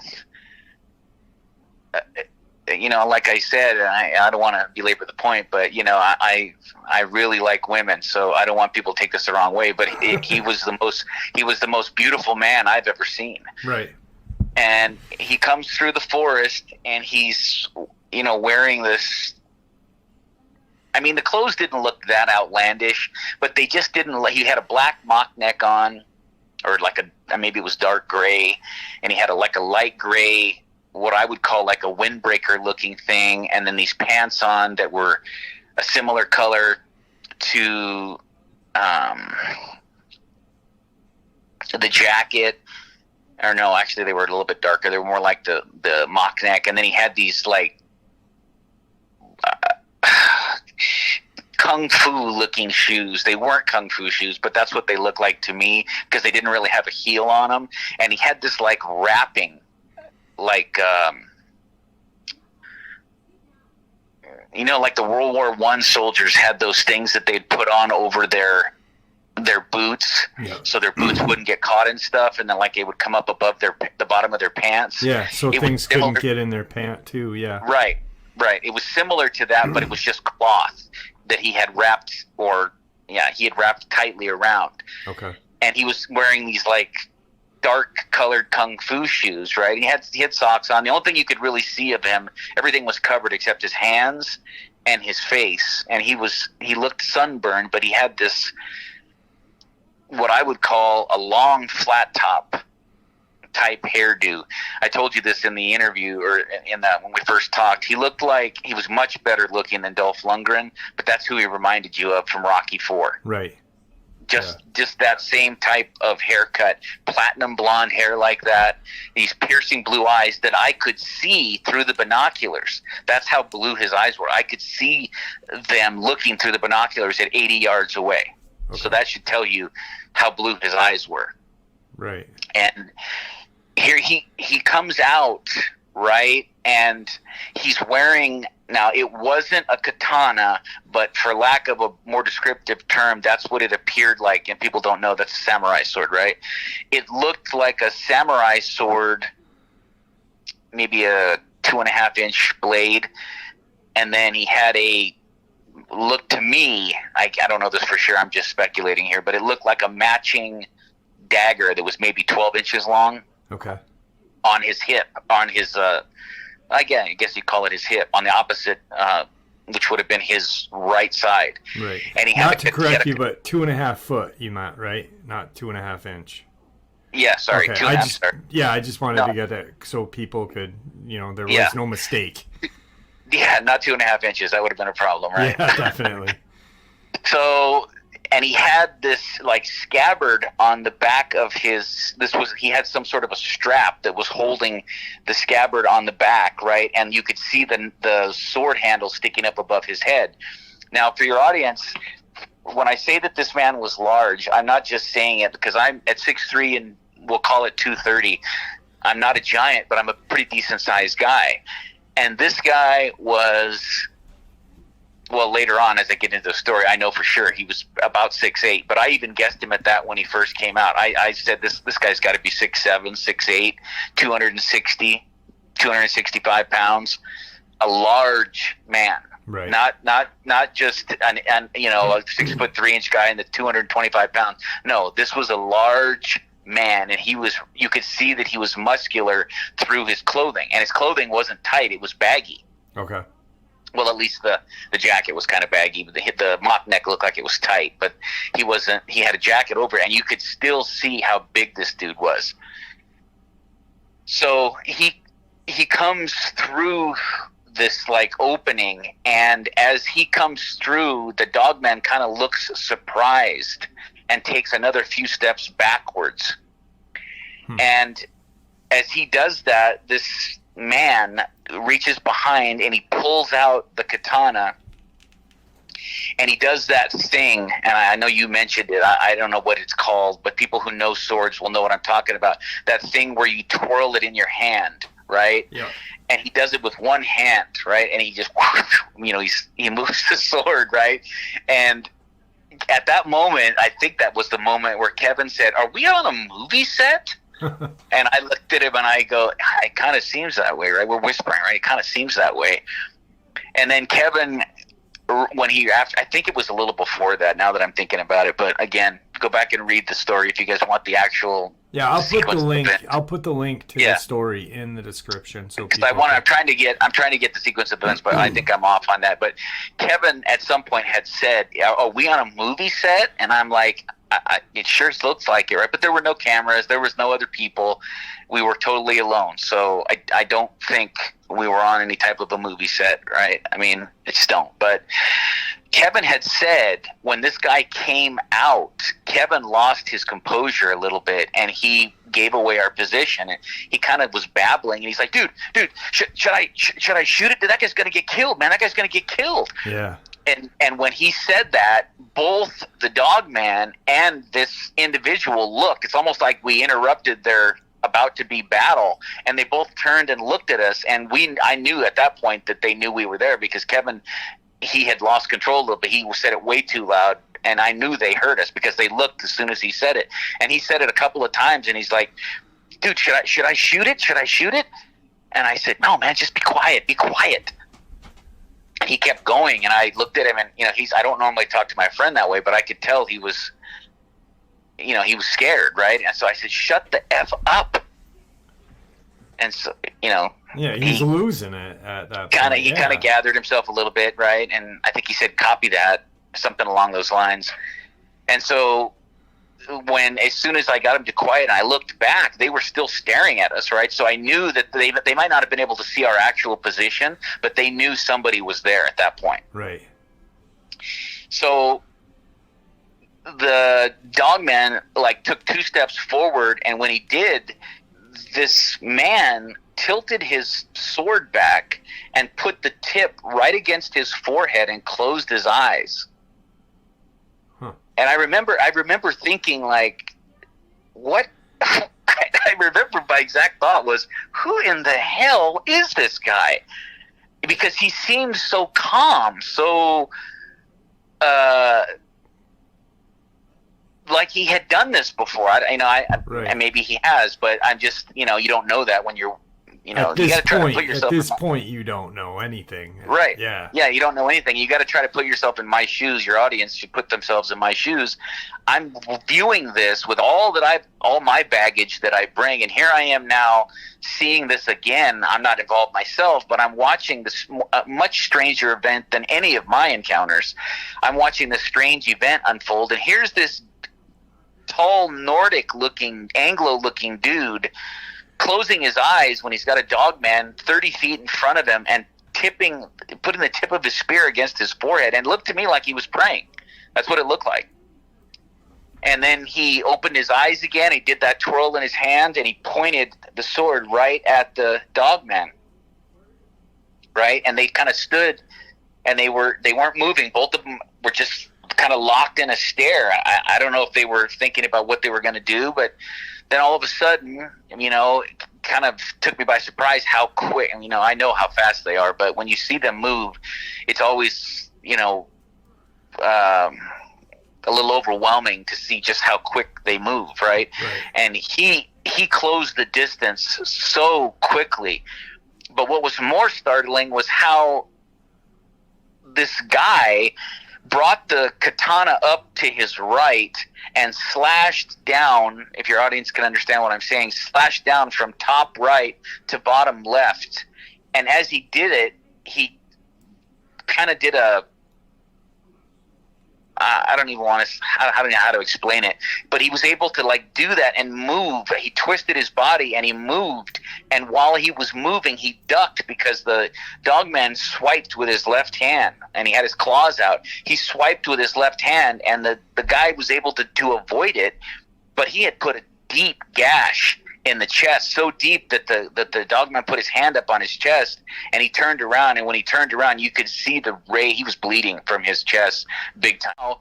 like I said, and I don't want to belabor the point, but I really like women, so I don't want people to take this the wrong way. But he was the most beautiful man I've ever seen. Right. And he comes through the forest, and he's wearing this. I mean, the clothes didn't look that outlandish, but they just didn't. He had a black mock neck on, or like maybe it was dark gray, and he had a light gray, what I would call like a windbreaker looking thing, and then these pants on that were a similar color to the jacket. Or no, actually they were a little bit darker. They were more like the mock neck, and then he had these like kung fu looking shoes. They weren't kung fu shoes, but that's what they looked like to me, because they didn't really have a heel on them. And he had this like wrapping, like like the World War I soldiers had those things that they'd put on over their boots, so their boots wouldn't get caught and stuff, and then like it would come up above the bottom of their pants. Yeah, so things couldn't get in their pant too. Yeah, right. It was similar to that, but it was just cloth that he had wrapped, tightly around. Okay. And he was wearing these like dark colored kung fu shoes, right? He had socks on. The only thing you could really see of him, everything was covered except his hands and his face, and he looked sunburned, but he had this, what I would call a long flat top type hairdo. I told you this in the interview, or in that when we first talked. He looked like he was much better looking than Dolph Lundgren, but that's who he reminded you of from Rocky IV. Right. Just that same type of haircut, platinum blonde hair like that, these piercing blue eyes that I could see through the binoculars. That's how blue his eyes were. I could see them looking through the binoculars at 80 yards away. Okay. So that should tell you how blue his eyes were. Right. And here he comes out, right, and he's wearing, now it wasn't a katana, but for lack of a more descriptive term, that's what it appeared like, and people don't know that's a samurai sword, right? It looked like a samurai sword, maybe a 2.5-inch blade, and then he had look to me, I don't know this for sure, I'm just speculating here, but it looked like a matching dagger that was maybe 12 inches long. Okay. On his hip, on his, I guess you'd call it his hip, on the opposite, which would have been his right side. Right. And he not to correct you, but 2.5 foot, you meant, right? Not 2.5 inch. Yeah, sorry. Okay. 2.5. Yeah, I just wanted to get that so people could, there was no mistake. Yeah, not 2.5 inches. That would have been a problem, right? Yeah, definitely. So, and he had this like scabbard on the back of he had some sort of a strap that was holding the scabbard on the back, right? And you could see the sword handle sticking up above his head. Now, for your audience, when I say that this man was large, I'm not just saying it because I'm at 6'3", and we'll call it 230. I'm not a giant, but I'm a pretty decent sized guy. And this guy was, well, later on as I get into the story, I know for sure he was about 6'8", but I even guessed him at that when he first came out. I said this guy's got to be 6'7", 6'8", 265 pounds, a large man. Right. Not just a 6'3" guy and the 225 pounds. No, this was a large man, and you could see that he was muscular through his clothing, and his clothing wasn't tight, it was baggy. Okay. Well, at least the jacket was kind of baggy, but the mock neck looked like it was tight, but he had a jacket over it, and you could still see how big this dude was. So he comes through this like opening, and as he comes through, the Dogman kind of looks surprised and takes another few steps backwards. And as he does that, this man reaches behind and he pulls out the katana, and he does that thing, and I know you mentioned it, I don't know what it's called, but people who know swords will know what I'm talking about. That thing where you twirl it in your hand, right? Yeah. And he does it with one hand, right? And he just, he moves the sword, right? And at that moment, I think that was the moment where Kevin said, "Are we on a movie set?" And I looked at him and I go, "It kind of seems that way, right?" We're whispering, right? It kind of seems that way. And then Kevin, I think it was a little before that, now that I'm thinking about it, but again, go back and read the story if you guys want the actual. Yeah, I'll put the link to the story in the description, so because I'm trying to get the sequence of events, but I think I'm off on that. But Kevin at some point had said, "Are we on a movie set?" And I'm like, it sure looks like it, right? But there were no cameras. There was no other people. We were totally alone. So I don't think we were on any type of a movie set, right? I mean, I just don't. But Kevin had said when this guy came out, Kevin lost his composure a little bit, and he gave away our position. And he kind of was babbling, and he's like, dude, should I shoot it? That guy's going to get killed, man. That guy's going to get killed. Yeah. And when he said that, both the Dogman and this individual looked. It's almost like we interrupted their about to be battle, and they both turned and looked at us. And I knew at that point that they knew we were there, because Kevin, he had lost control a little bit. He said it way too loud, and I knew they heard us because they looked as soon as he said it. And he said it a couple of times, and he's like, dude, should I shoot it? Should I shoot it? And I said, no, man, just be quiet. Be quiet. He kept going, and I looked at him, and I don't normally talk to my friend that way, but I could tell he was, he was scared, right? And so I said, shut the F up. And so, yeah, he's losing it at that point. He kind of gathered himself a little bit, right? And I think he said, copy that, something along those lines. And so as soon as I got him to quiet and I looked back, they were still staring at us, right? So I knew that they might not have been able to see our actual position, but they knew somebody was there at that point. Right. So the Dogman took 2 steps forward, and when he did, this man tilted his sword back and put the tip right against his forehead and closed his eyes. And I remember thinking, what? I remember my exact thought was, who in the hell is this guy? Because he seemed so calm, so like he had done this before. Right. Maybe he has, but I'm just, you don't know that when you're, you got to try to put yourself. At this point, you don't know anything. Right. Yeah. Yeah, you don't know anything. You got to try to put yourself in my shoes. Your audience should put themselves in my shoes. I'm viewing this with all my baggage that I bring, and here I am now seeing this again. I'm not involved myself, but I'm watching this much stranger event than any of my encounters. I'm watching this strange event unfold, and here's this tall Nordic-looking, Anglo-looking dude closing his eyes when he's got a Dogman 30 feet in front of him and putting the tip of his spear against his forehead, and looked to me like he was praying. That's what it looked like. And then he opened his eyes again. He did that twirl in his hand, and he pointed the sword right at the Dogman. Right? And they kind of stood, and they weren't moving. Both of them were just kind of locked in a stare. I don't know if they were thinking about what they were going to do, but then all of a sudden, it kind of took me by surprise how quick. I know how fast they are, but when you see them move, it's always, a little overwhelming to see just how quick they move, right? And he closed the distance so quickly. But what was more startling was how this guy brought the katana up to his right and slashed down, if your audience can understand what I'm saying, slashed down from top right to bottom left. And as he did it, he kind of did I don't even want to, I don't know how to explain it, but he was able to do that and move. He twisted his body and he moved. And while he was moving, he ducked because the Dogman swiped with his left hand, and he had his claws out. He swiped with his left hand, and the guy was able to avoid it, but he had put a deep gash in the chest, so deep that the Dogman put his hand up on his chest, and he turned around, and when he turned around, you could see the ray. He was bleeding from his chest big time.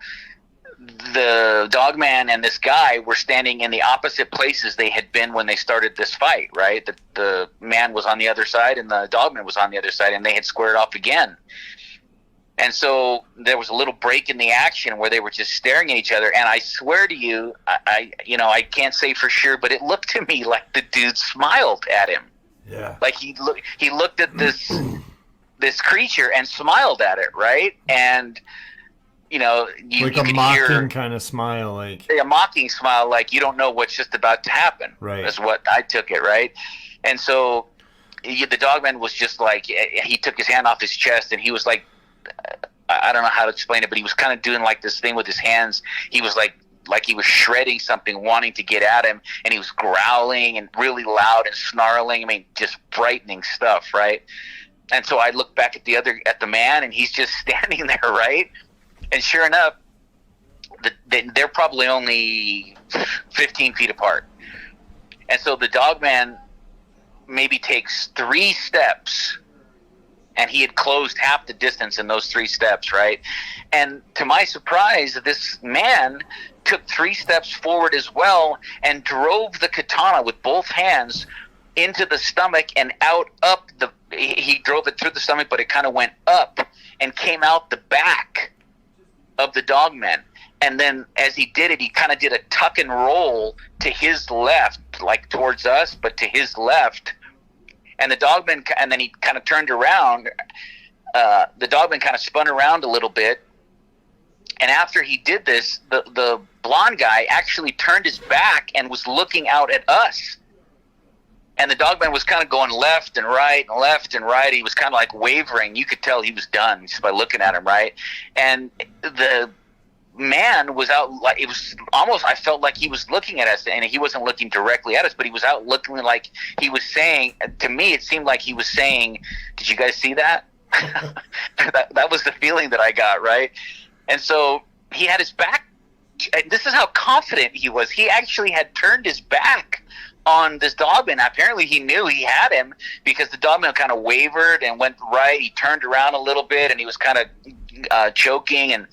The Dogman and this guy were standing in the opposite places they had been when they started this fight, right? The man was on the other side, and the Dogman was on the other side, and they had squared off again. And so there was a little break in the action where they were just staring at each other. And I swear to you, I can't say for sure, but it looked to me like the dude smiled at him. Yeah. Like he looked at this creature and smiled at it, right? And you could mocking kind of smile, a mocking smile, like you don't know what's just about to happen. Right. Is what I took it, right? And so the Dogman was just like, he took his hand off his chest, and he was like, I don't know how to explain it, but he was kind of doing this thing with his hands. He was like he was shredding something, wanting to get at him, and he was growling and really loud and snarling. I mean, just frightening stuff, right? And so I look back at the man, and he's just standing there, right? And sure enough, they're probably only 15 feet apart. And so the Dogman maybe takes 3 steps, and he had closed half the distance in those 3 steps, right? And to my surprise, this man took 3 steps forward as well and drove the katana with both hands into the stomach and out up he drove it through the stomach, but it kind of went up and came out the back of the Dogman. And then as he did it, he kind of did a tuck and roll to his left, like towards us, but to his left. And the Dogman, and then he kind of turned around. The Dogman kind of spun around a little bit. And after he did this, the blonde guy actually turned his back and was looking out at us. And the Dogman was kind of going left and right and left and right. He was kind of like wavering. You could tell he was done just by looking at him, right? And the man was out, like, it was almost, I felt like he was looking at us, and he wasn't looking directly at us, but he was out looking like he was saying, to me it seemed like he was saying, did you guys see that? that was the feeling that I got, right? And so he had his back, and this is how confident he was. He actually had turned his back on this Dogman. Apparently he knew he had him, because the Dogman kind of wavered and went right. He turned around a little bit, and he was kind of choking, and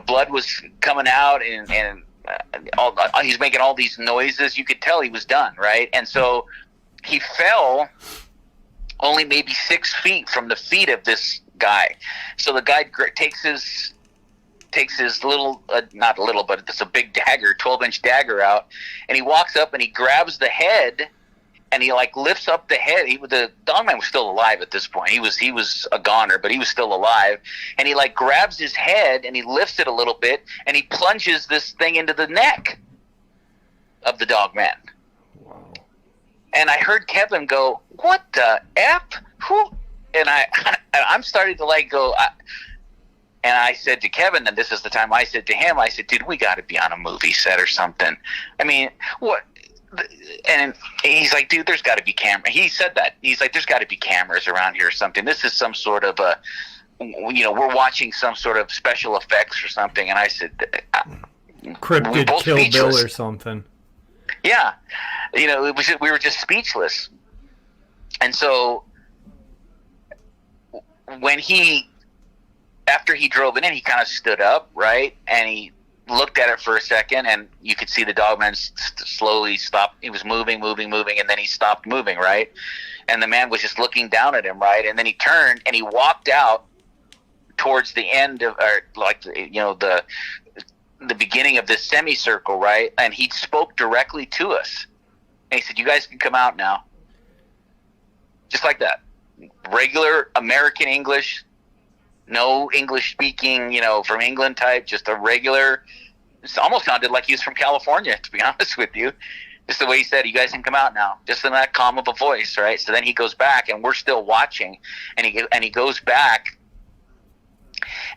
blood was coming out, and he's making all these noises. You could tell he was done, right? And so he fell only maybe 6 feet from the feet of this guy. So the guy takes his little, not a little, but it's a big dagger, 12-inch dagger out, and he walks up and he grabs the head, and he like lifts up the head. The Dogman was still alive at this point. He was a goner, but he was still alive. And he like grabs his head and he lifts it a little bit, and he plunges this thing into the neck of the Dogman. Wow. And I heard Kevin go, "What the F? Who?" And I'm starting to like go. And I said to Kevin, and this is the time I said to him, I said, "Dude, we got to be on a movie set or something. I mean, what?" And he's like, "Dude, there's got to be camera." He said that. He's like, "There's got to be cameras around here or something. This is some sort of we're watching some sort of special effects or something." And I said, "Cryptid Kill Bill or something." Yeah, we were just speechless. And so after he drove it in, he kind of stood up, right, and he looked at it for a second, and you could see the Dogman slowly stop. He was moving, and then he stopped moving, right? And the man was just looking down at him, right? And then he turned and he walked out towards the end of, or like, the beginning of this semicircle, right? And he spoke directly to us. And he said, "You guys can come out now." Just like that. Regular American English. No English speaking, from England type, just a regular. It almost sounded like he was from California, to be honest with you. Just the way he said, "You guys can come out now." Just in that calm of a voice, right? So then he goes back, and we're still watching, and he goes back,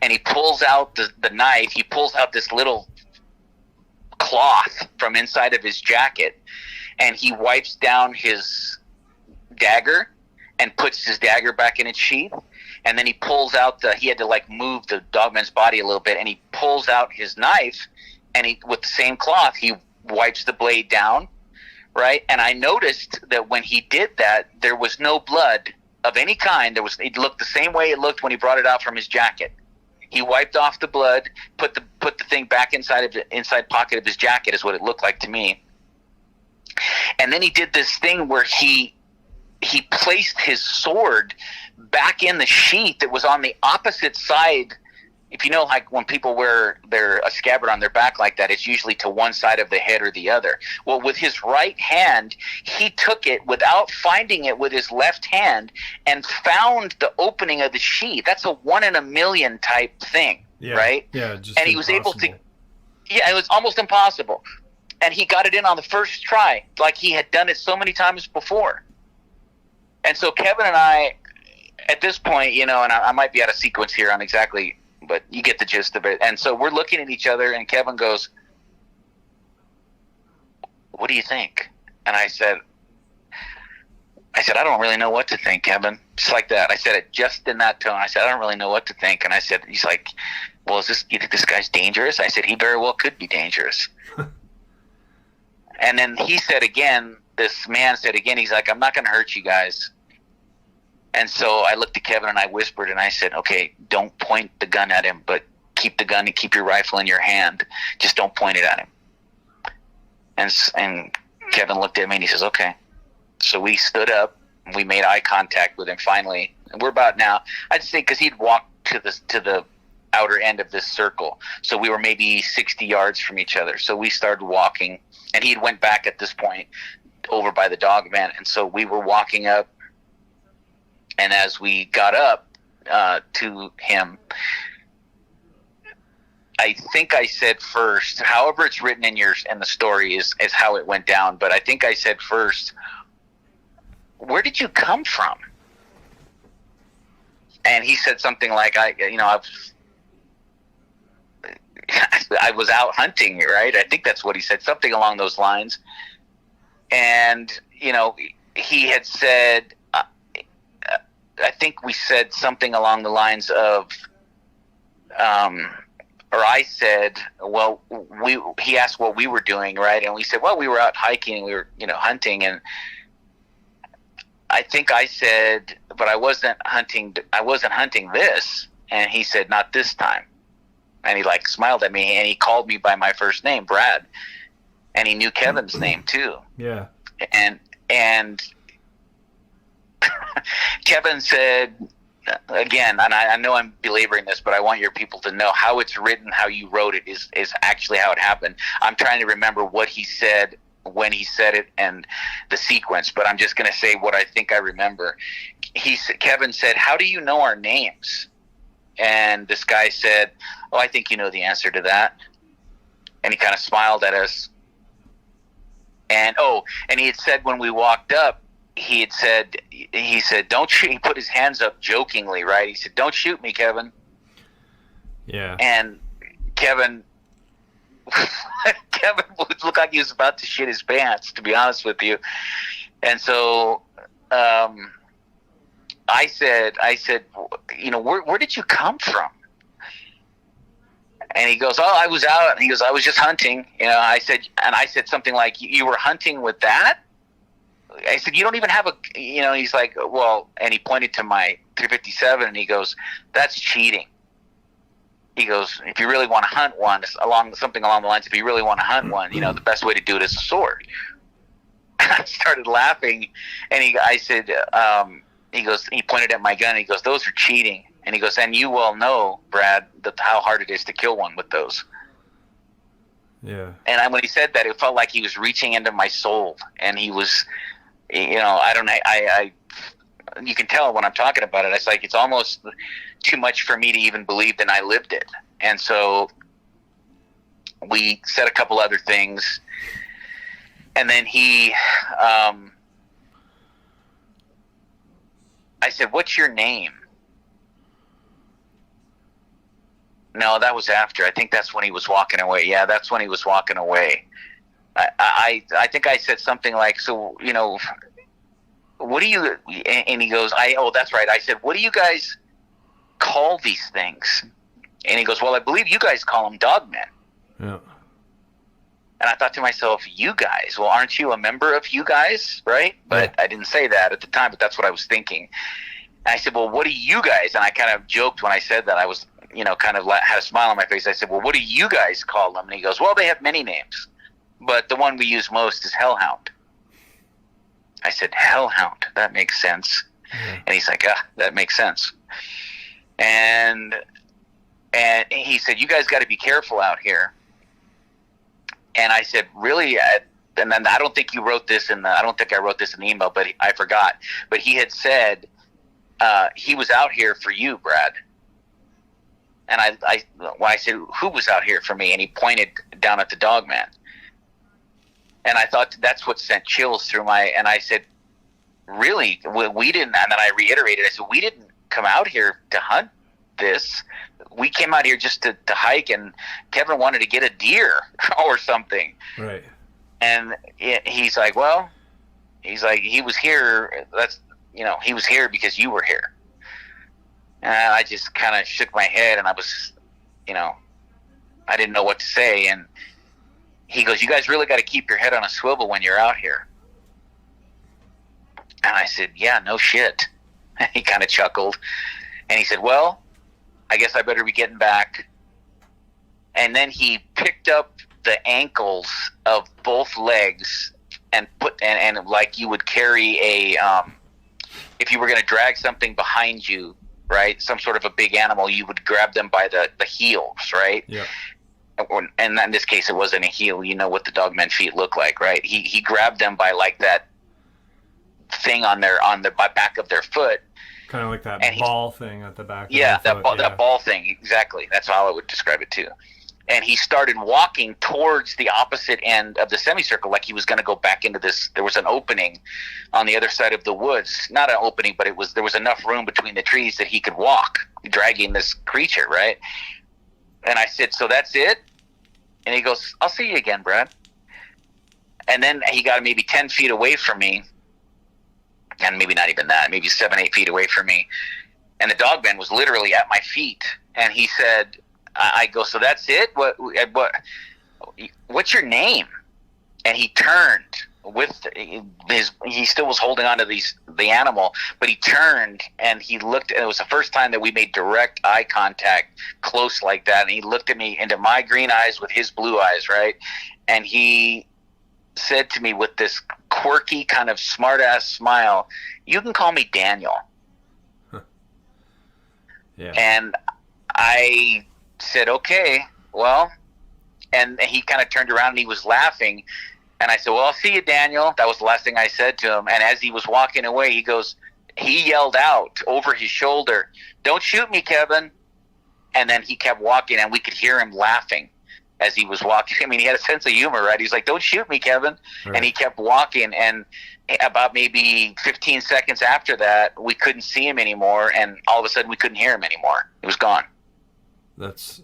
and he pulls out the knife. He pulls out this little cloth from inside of his jacket, and he wipes down his dagger and puts his dagger back in its sheath. And then he pulls out he had to like move the Dogman's body a little bit, and he pulls out his knife, and with the same cloth, he wipes the blade down, right? And I noticed that when he did that, there was no blood of any kind. It looked the same way it looked when he brought it out from his jacket. He wiped off the blood, put the thing back inside of the inside pocket of his jacket, is what it looked like to me. And then he did this thing where he placed his sword back in the sheath that was on the opposite side. If you know, like when people wear a scabbard on their back like that, it's usually to one side of the head or the other. Well, with his right hand, he took it without finding it with his left hand and found the opening of the sheath. That's a 1 in a million type thing, right? Yeah, just and he was able to. Yeah, it was almost impossible, and he got it in on the first try, like he had done it so many times before. And so Kevin and I, at this point, and I might be out of sequence here on exactly, but you get the gist of it. And so we're looking at each other, and Kevin goes, what do you think? And I said, I don't really know what to think, Kevin. Just like that. I said it just in that tone. I said, I don't really know what to think. And I said, he's like, well, you think this guy's dangerous? I said, he very well could be dangerous. And then he said again, this man said again, he's like, I'm not going to hurt you guys. And so I looked at Kevin and I whispered and I said, okay, don't point the gun at him, but keep the gun and keep your rifle in your hand. Just don't point it at him. And Kevin looked at me and he says, okay. So we stood up and we made eye contact with him finally. And we're about now, I'd say, because he'd walked to the outer end of this circle. So we were maybe 60 yards from each other. So we started walking and he went back at this point over by the Dogman. And so we were walking up. And as we got up to him, I think I said first, however it's written in the story is how it went down. But I think I said first, where did you come from? And he said something like, I was out hunting, right? I think that's what he said, something along those lines. And, he had said, I think we said something along the lines of, or I said, well, he asked what we were doing, right? And we said, well, we were out hiking, we were, hunting. And I think I said, but I wasn't hunting this. And he said, not this time. And he smiled at me and he called me by my first name, Brad. And he knew Kevin's name too. Yeah. And Kevin said, again, and I know I'm belaboring this, but I want your people to know how it's written, how you wrote it is actually how it happened. I'm trying to remember what he said, when he said it, and the sequence, but I'm just going to say what I think I remember. Kevin said, how do you know our names? And this guy said, oh, I think you know the answer to that. And he kind of smiled at us. And he had said when we walked up, he said, don't shoot. He put his hands up jokingly, right? He said, don't shoot me, Kevin. Yeah. And Kevin looked like he was about to shit his pants, to be honest with you. And so, I said, where did you come from? And he goes, oh, I was out. And he goes, I was just hunting. I said something like, you were hunting with that? I said, you don't even have he's like, well, and he pointed to my 357 and he goes, that's cheating. He goes, if you really want to hunt one, something along the lines, if you really want to hunt one, the best way to do it is a sword. I started laughing and I said, he pointed at my gun and he goes, those are cheating. And he goes, and you well know, Brad, how hard it is to kill one with those. Yeah. And when he said that, it felt like he was reaching into my soul and he was, you can tell when I'm talking about it, it's like, it's almost too much for me to even believe that I lived it. And so we said a couple other things and then I said, what's your name? No, that was after. I think that's when he was walking away. Yeah, that's when he was walking away. I think I said something like, so, what do you, and he goes, that's right. I said, what do you guys call these things? And he goes, well, I believe you guys call them Dogmen. Yeah. And I thought to myself, you guys, well, aren't you a member of you guys, right? But yeah. I didn't say that at the time, but that's what I was thinking. And I said, well, what do you guys, and I kind of joked when I said that. I was, kind of had a smile on my face. I said, well, what do you guys call them? And he goes, well, they have many names, but the one we use most is Hellhound. I said, Hellhound, that makes sense. Yeah. And he's like, that makes sense. And he said, you guys got to be careful out here. And I said, really? And then I don't think you wrote this I don't think I wrote this in the email, but I forgot. But he had said, he was out here for you, Brad. And I said, who was out here for me? And he pointed down at the Dogman. And I thought that's what sent chills through and I said, really? We didn't, and then I reiterated, I said, we didn't come out here to hunt this. We came out here just to hike, and Kevin wanted to get a deer or something. Right. And he's like, well, he was here. He was here because you were here. And I just kind of shook my head, and I was, I didn't know what to say. And he goes, you guys really got to keep your head on a swivel when you're out here. And I said, yeah, no shit. He kind of chuckled. And he said, well, I guess I better be getting back. And then he picked up the ankles of both legs and and like you would carry if you were going to drag something behind you, right? Some sort of a big animal, you would grab them by the heels, right? Yeah. And in this case, it wasn't a heel. You know what the Dogman feet look like, right? He grabbed them by like that thing on the back of their foot. Kind of like that ball thing at the back. Yeah, that ball thing. Exactly. That's how I would describe it too. And he started walking towards the opposite end of the semicircle, like he was going to go back into this. There was an opening on the other side of the woods. Not an opening, but there was enough room between the trees that he could walk, dragging this creature, right? And I said, so that's it? And he goes, I'll see you again, Brad. And then he got maybe 10 feet away from me, and maybe not even that, maybe 7-8 feet away from me. And the Dogman was literally at my feet. And he said, I go, so that's it? What's your name? And he turned with he still was holding on to the animal, but he turned and he looked, and it was the first time that we made direct eye contact close like that. And he looked at me into my green eyes with his blue eyes, right? And he said to me with this quirky kind of smart ass smile, you can call me Daniel. Huh. Yeah. And I said, okay, well, and he kind of turned around and he was laughing. And I said, well, I'll see you, Daniel. That was the last thing I said to him. And as he was walking away, he yelled out over his shoulder, don't shoot me, Kevin. And then he kept walking, and we could hear him laughing as he was walking. I mean, he had a sense of humor, right? He's like, don't shoot me, Kevin. Right. And he kept walking. And about maybe 15 seconds after that, we couldn't see him anymore. And all of a sudden we couldn't hear him anymore. It was gone. That's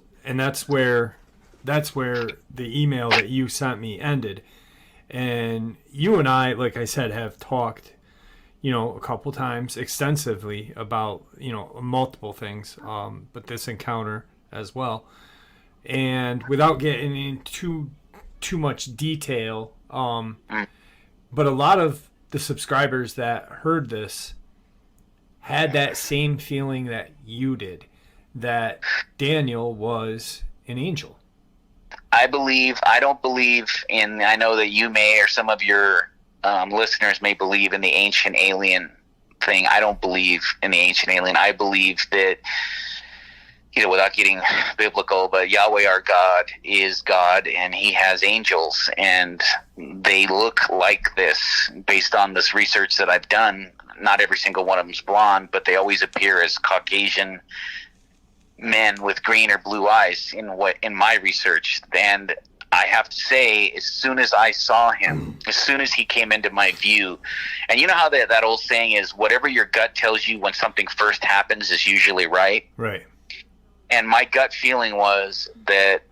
where the email that you sent me ended. And you and I, like I said, have talked, a couple times extensively about, multiple things, but this encounter as well. And without getting into too much detail, but a lot of the subscribers that heard this had that same feeling that you did, that Daniel was an angel. I don't believe in, I know that you may, or some of your listeners may believe in the ancient alien thing. I don't believe in the ancient alien. I believe that, without getting biblical, but Yahweh our God is God, and he has angels, and they look like this based on this research that I've done. Not every single one of them's blonde, but they always appear as Caucasian men with green or blue eyes in my research. And I have to say, as soon as I saw him, as soon as he came into my view, and you know how that old saying is, whatever your gut tells you when something first happens is usually right. Right. And my gut feeling was that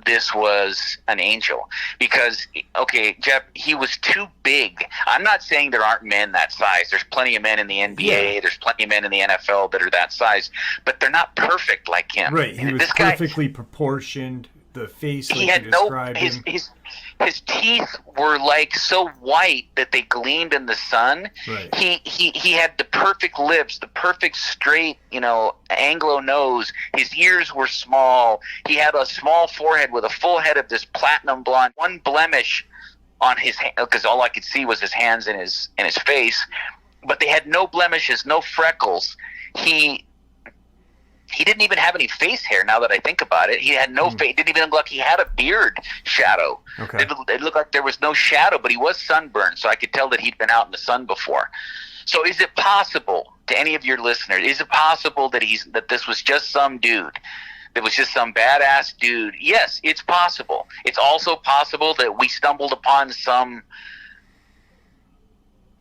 this was an angel, because, okay, Jeff, he was too big. I'm not saying there aren't men that size. There's plenty of men in the NBA. Yeah. There's plenty of men in the NFL that are that size, but they're not perfect like him. Right. He was perfectly proportioned. The face, like he had his teeth were like so white that they gleamed in the sun. Right. He had the perfect lips, the perfect straight, Anglo nose. His ears were small. He had a small forehead with a full head of this platinum blonde. One blemish on his hand, because all I could see was his hands and his face. But they had no blemishes, no freckles. He didn't even have any face hair, now that I think about it. He had no face. It didn't even look like he had a beard shadow. Okay. It looked like there was no shadow, but he was sunburned, so I could tell that he'd been out in the sun before. So is it possible, to any of your listeners, is it possible that this was just some dude? That was just some badass dude? Yes, it's possible. It's also possible that we stumbled upon some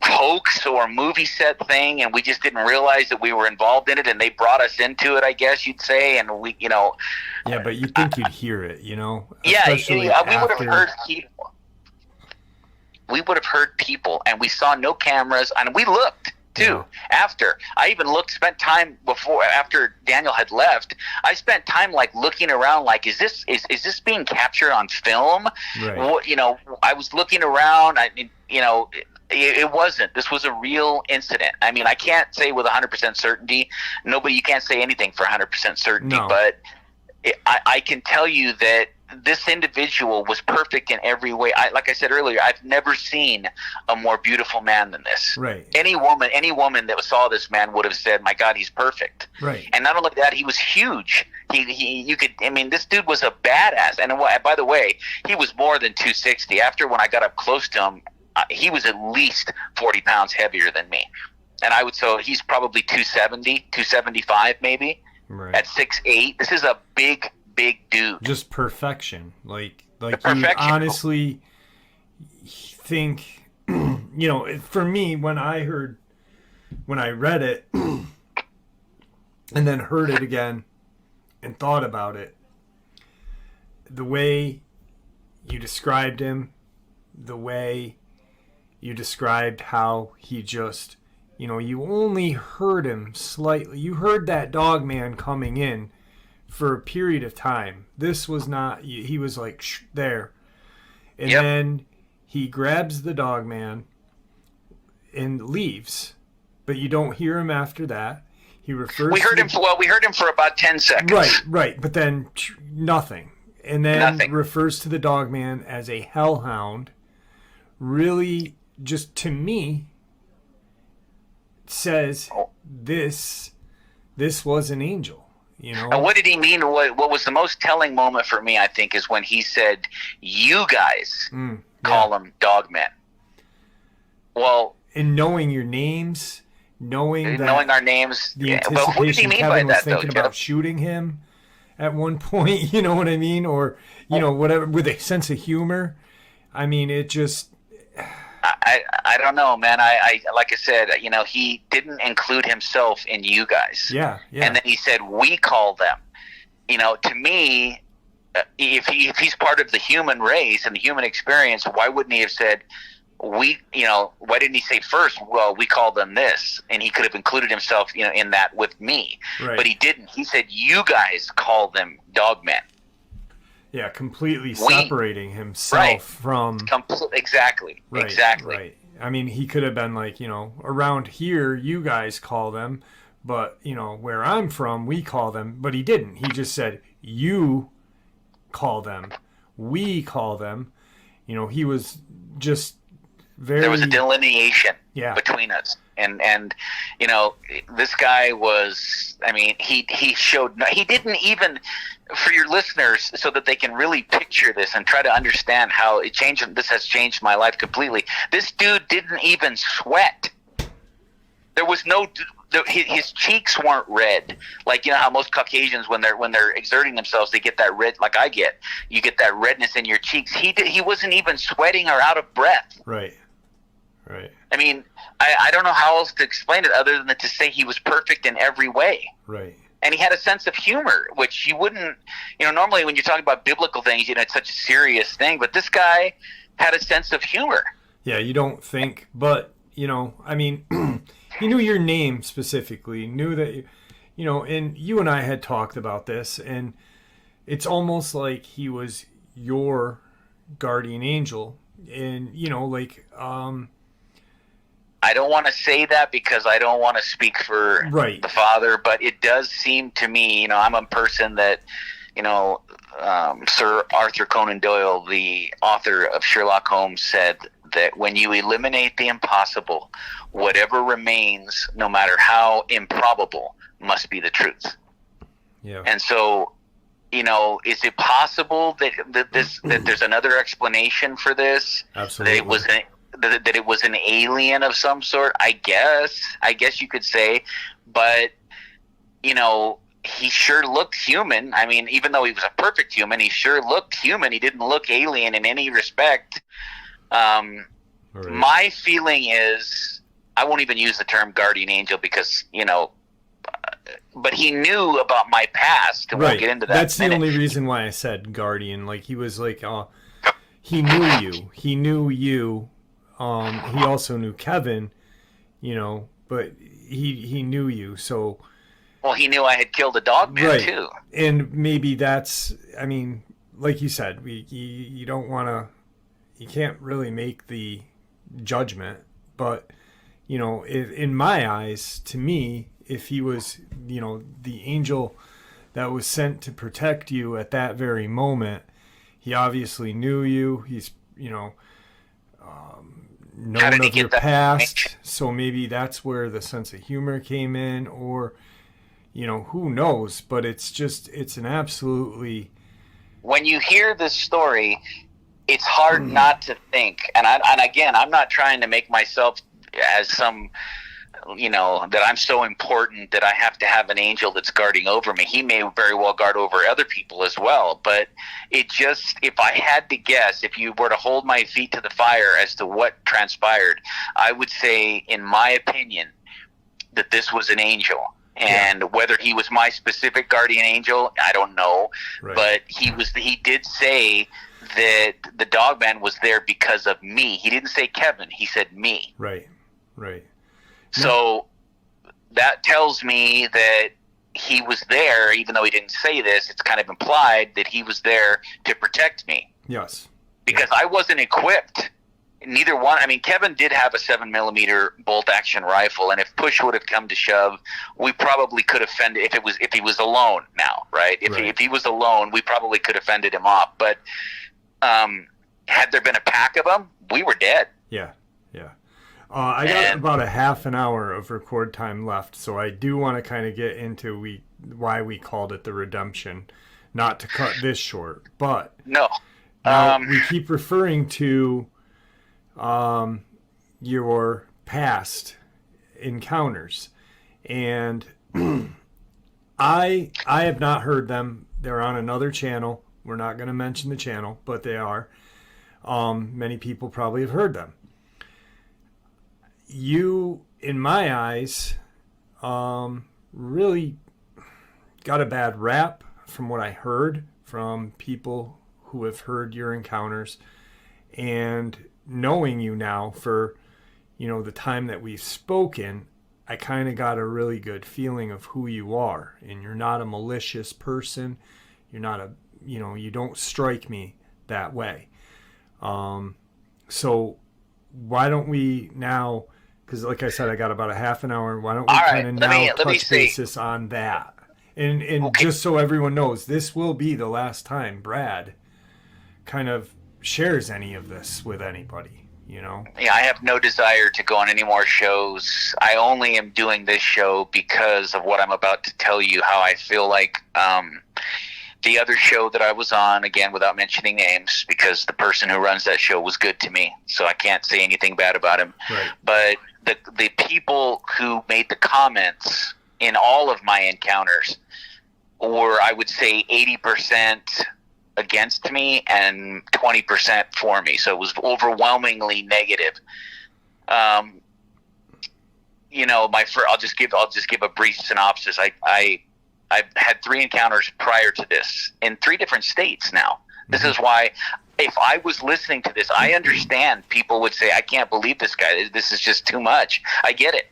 hoax or movie set thing, and we just didn't realize that we were involved in it, and they brought us into it, I guess you'd say, and we, Yeah, but you'd think you'd hear it, Yeah, we would have heard people. we would have heard people, and we saw no cameras, and we looked too. After I even spent time after Daniel had left, I spent time like looking around, like, is this being captured on film? Right. What, I was looking around. It wasn't. This was a real incident. I mean, I can't say with 100% certainty. You can't say anything for 100% certainty, but I can tell you that this individual was perfect in every way. Like I said earlier, I've never seen a more beautiful man than this. Right. Any woman that saw this man would have said, "My God, he's perfect." Right. And not only that, he was huge. This dude was a badass. And by the way, he was more than 260. After when I got up close to him, he was at least 40 pounds heavier than me. And so he's probably 270, 275 maybe. Right. At 6'8". This is a big dude. Just perfection. Like you honestly think, for me, when I read it and then heard it again and thought about it, the way you described him, the way you described how he just, you only heard him slightly. You heard that Dogman coming in for a period of time. This was not, he was like there. And then he grabs the Dogman and leaves, but you don't hear him after that. He refers we heard him for about 10 seconds. Right. But then nothing. And then refers to the Dogman as a hellhound. Really, just to me, says this was an angel. And what did he mean? What was the most telling moment for me, I think, is when he said, "You guys call him Dogman." Well, and knowing your names, knowing our names, the anticipation. But what did he mean Kevin by that? Thinking about shooting him at one point, you know what I mean, or whatever, with a sense of humor. I mean, it just. I don't know, man. I like I said, he didn't include himself in you guys. Yeah. And then he said, "We call them." To me, if he's part of the human race and the human experience, why wouldn't he have said, "We"? Why didn't he say first, "Well, we call them this"? And he could have included himself, in that with me. Right. But he didn't. He said, "You guys call them Dogmen." Yeah, completely separating himself from... Exactly. Right. I mean, he could have been like, around here, you guys call them, but, where I'm from, we call them. But he didn't. He just said, you call them, we call them. He was just very... There was a delineation between us. And this guy was, he showed... He didn't even... For your listeners, so that they can really picture this and try to understand how it changed. This has changed my life completely. This dude didn't even sweat. There was no. His cheeks weren't red, like how most Caucasians when they're exerting themselves, they get that red. Like I get, you get that redness in your cheeks. He wasn't even sweating or out of breath. Right. I don't know how else to explain it other than to say he was perfect in every way. Right. And he had a sense of humor, which you wouldn't, normally when you're talking about biblical things, it's such a serious thing. But this guy had a sense of humor. Yeah, you don't think, but, he knew your name specifically, knew that, and you and I had talked about this, and it's almost like he was your guardian angel. And, I don't want to say that because I don't want to speak for the Father, but it does seem to me, I'm a person that, Sir Arthur Conan Doyle, the author of Sherlock Holmes, said that when you eliminate the impossible, whatever remains, no matter how improbable, must be the truth. Yeah. And so, is it possible that there's another explanation for this? Absolutely. That it was an alien of some sort? I guess you could say, but he sure looked human. Even though he was a perfect human, he sure looked human. He didn't look alien in any respect. My feeling is, I won't even use the term guardian angel because, but he knew about my past. And we'll get into that. That's the only reason why I said guardian. Like, he was like, he knew you. He knew you he also knew Kevin, but he knew you. So, well, he knew I had killed a Dogman right. too. And maybe that's, I mean, like you said, you don't want to, you can't really make the judgment, but in my eyes, to me, if he was, the angel that was sent to protect you at that very moment, he obviously knew you. He's, known of your past. So maybe that's where the sense of humor came in, or, who knows? But it's an absolutely. When you hear this story, it's hard not to think. And again, I'm not trying to make myself as some, that I'm so important that I have to have an angel that's guarding over me. He may very well guard over other people as well. But if I had to guess, if you were to hold my feet to the fire as to what transpired, I would say, in my opinion, that this was an angel. And whether he was my specific guardian angel, I don't know. Right. But he did say that the Dogman was there because of me. He didn't say Kevin. He said me. Right. So that tells me that he was there, even though he didn't say this. It's kind of implied that he was there to protect me. Yes. Because I wasn't equipped. Neither one. I mean, Kevin did have a 7mm bolt action rifle, and if push would have come to shove, we probably could have fended if he was alone now, right? If he was alone, we probably could have fended him off. But had there been a pack of them, we were dead. Yeah. I got about a half an hour of record time left, so I do want to kind of get into why we called it the redemption, not to cut this short, but no. We keep referring to your past encounters, and I have not heard them. They're on another channel. We're not going to mention the channel, but they are. Many people probably have heard them. You, in my eyes, really got a bad rap from what I heard from people who have heard your encounters, and knowing you now for, the time that we've spoken, I kind of got a really good feeling of who you are, and you're not a malicious person. You're not you don't strike me that way. So why don't we now, because like I said, I got about a half an hour. Why don't we kind of now touch basis on that? And okay. Just so everyone knows, this will be the last time Brad kind of shares any of this with anybody, Yeah, I have no desire to go on any more shows. I only am doing this show because of what I'm about to tell you, how I feel like the other show that I was on, again, without mentioning names, because the person who runs that show was good to me, so I can't say anything bad about him. Right. But the people who made the comments in all of my encounters were, I would say, 80% against me and 20% for me. So it was overwhelmingly negative. I'll just give a brief synopsis. I've had 3 encounters prior to this in 3 different states now. This is why, if I was listening to this, I understand people would say, I can't believe this guy. This is just too much. I get it.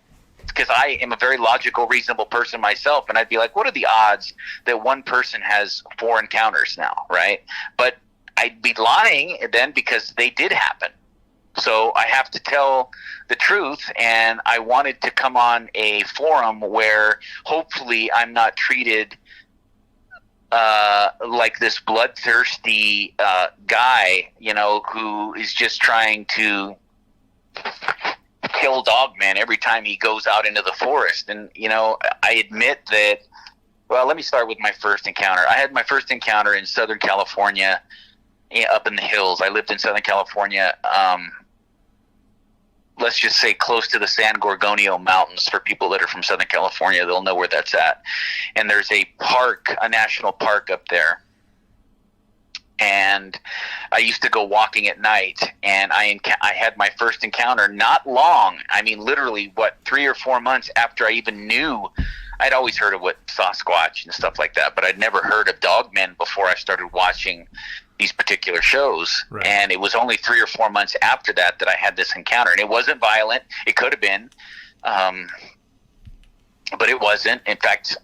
Because I am a very logical, reasonable person myself, and I'd be like, what are the odds that one person has 4 encounters now, right? But I'd be lying then, because they did happen. So I have to tell the truth, and I wanted to come on a forum where hopefully I'm not treated like this bloodthirsty guy, who is just trying to kill Dogman every time he goes out into the forest. And, I admit that, well, let me start with my first encounter. I had my first encounter in Southern California, up in the hills. I lived in Southern California, let's just say close to the San Gorgonio Mountains. For people that are from Southern California, they'll know where that's at. And there's a park, a national park up there. And I used to go walking at night, and I had my first encounter not long. I mean, literally, 3 or 4 months after I even knew I'd always heard of what Sasquatch and stuff like that, but I'd never heard of Dogman before I started watching these particular shows. Right. And it was only 3 or 4 months after that I had this encounter, and it wasn't violent. It could have been, but it wasn't. In fact,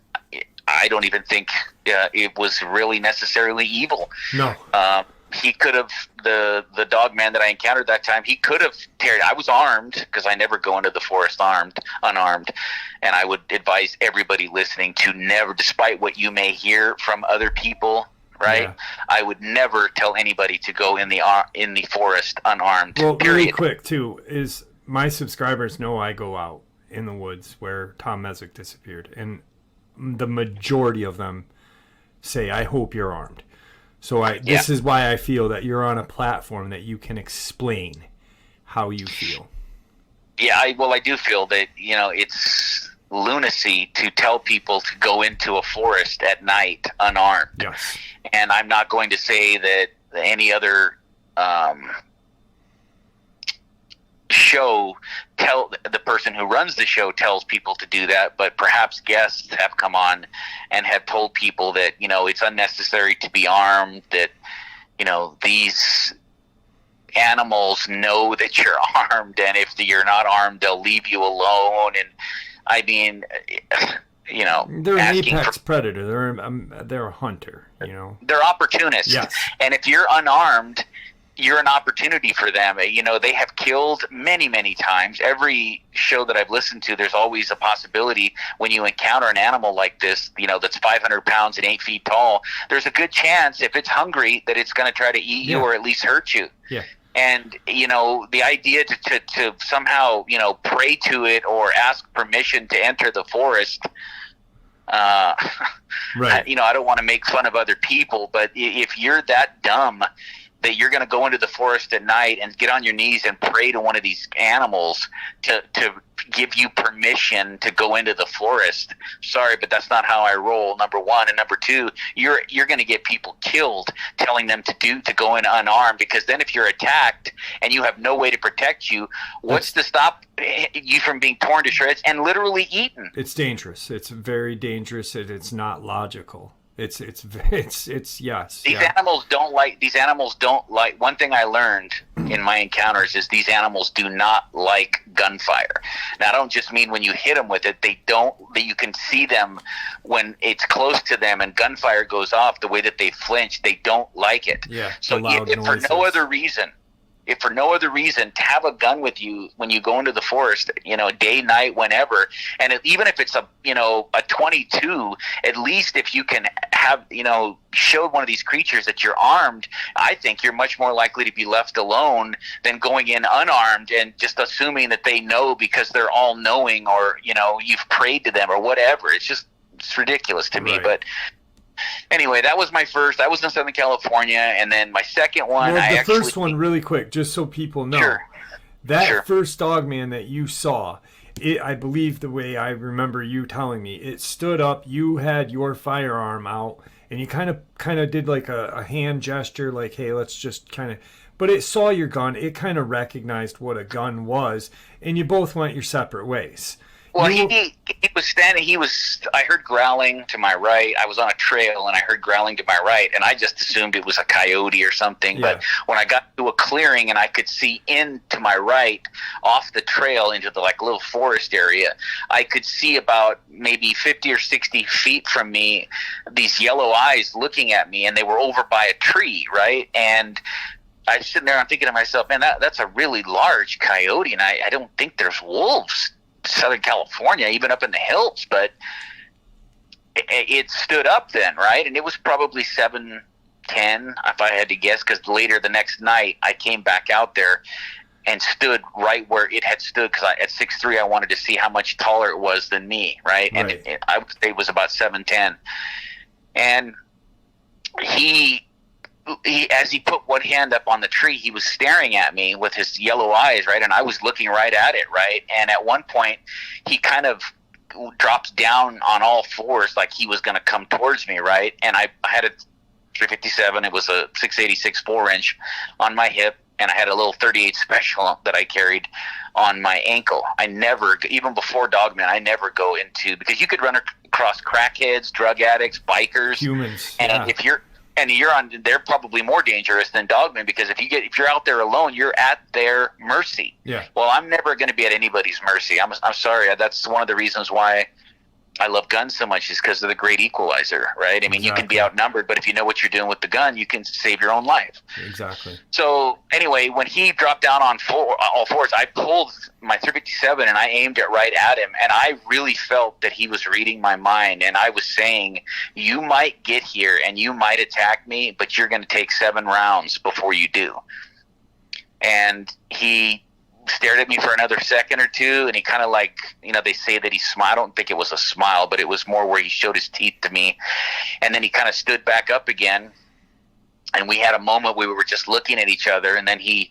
I don't even think it was really necessarily evil. No. He could have, the dog man that I encountered that time, he could have I was armed, because I never go into the forest unarmed. And I would advise everybody listening to never, despite what you may hear from other people, right? Yeah. I would never tell anybody to go in the forest unarmed. Well, period. really quick too, is my subscribers know I go out in the woods where Tom Messick disappeared, and the majority of them say, I hope you're armed. So this is why I feel that you're on a platform that you can explain how you feel. Yeah, I do feel that, it's lunacy to tell people to go into a forest at night unarmed. Yes. And I'm not going to say that any other the person who runs the show tells people to do that, but perhaps guests have come on and have told people that, it's unnecessary to be armed, that, these animals know that you're armed, and if you're not armed, they'll leave you alone. And I mean, they're an apex predator. They're a hunter, They're opportunists. Yes. And if you're unarmed, you're an opportunity for them. They have killed many, many times. Every show that I've listened to, there's always a possibility when you encounter an animal like this, that's 500 pounds and 8 feet tall, there's a good chance, if it's hungry, that it's going to try to eat you or at least hurt you. Yeah. And, the idea to somehow, pray to it or ask permission to enter the forest, right. I don't want to make fun of other people, but if you're that dumb that you're going to go into the forest at night and get on your knees and pray to one of these animals to give you permission to go into the forest, sorry, but that's not how I roll, number one. And number two, you're going to get people killed telling them to go in unarmed, because then if you're attacked and you have no way to protect you, what's to stop you from being torn to shreds and literally eaten? It's dangerous. It's very dangerous, and it's not logical. It's yes. These animals don't like. One thing I learned in my encounters is these animals do not like gunfire. Now, I don't just mean when you hit them with it. That you can see them when it's close to them and gunfire goes off. The way that they flinch, they don't like it. Yeah. So if for no other reason, to have a gun with you when you go into the forest, day, night, whenever, and even if it's a 22, at least if you can have, showed one of these creatures that you're armed, I think you're much more likely to be left alone than going in unarmed and just assuming that they know because they're all knowing, or, you've prayed to them or whatever. It's ridiculous to me. Right. But anyway, that was my first. That was in Southern California, and then my second one. Well, first one, really quick, just so people know. Sure. First Dogman that you saw, I believe the way I remember you telling me, it stood up. You had your firearm out, and you kind of did like a hand gesture, like, "Hey, let's just kind of." But it saw your gun. It kind of recognized what a gun was, and you both went your separate ways. Well, he was standing. I heard growling to my right. I was on a trail, and I heard growling to my right, and I just assumed it was a coyote or something. Yeah. But when I got to a clearing and I could see into my right, off the trail into the little forest area, I could see about maybe 50 or 60 feet from me these yellow eyes looking at me, and they were over by a tree, right? And I was sitting there, I'm thinking to myself, man, that's a really large coyote, and I don't think there's wolves Southern California, even up in the hills, but it stood up then, right? And it was probably 7:10, if I had to guess, because later the next night I came back out there and stood right where it had stood, because at 6'3", I wanted to see how much taller it was than me, right? And I would say it was about 7'10", and he, as he put one hand up on the tree, he was staring at me with his yellow eyes, right? And I was looking right at it, right? And at one point, he kind of drops down on all fours like he was going to come towards me, right? And I had a 357. It was a 686 4-inch on my hip. and I had a little 38 special that I carried on my ankle. I never, even before Dogman, I never go into, because you could run across crackheads, drug addicts, bikers, humans, and if you're on, they're probably more dangerous than Dogman, because if you're out there alone, you're at their mercy. Yeah. Well, I'm never going to be at anybody's mercy. I'm sorry. That's one of the reasons why I love guns so much, is because of the great equalizer, right? I mean, you can be outnumbered, but if you know what you're doing with the gun, you can save your own life. Exactly. So anyway, when he dropped down on all fours, I pulled my 357 and I aimed it right at him, and I really felt that he was reading my mind, and I was saying, you might get here and you might attack me, but you're going to take 7 rounds before you do. And he stared at me for another second or two, and he kind of like, they say that he smiled. I don't think it was a smile, but it was more where he showed his teeth to me. And then he kind of stood back up again, and we had a moment where we were just looking at each other, and then I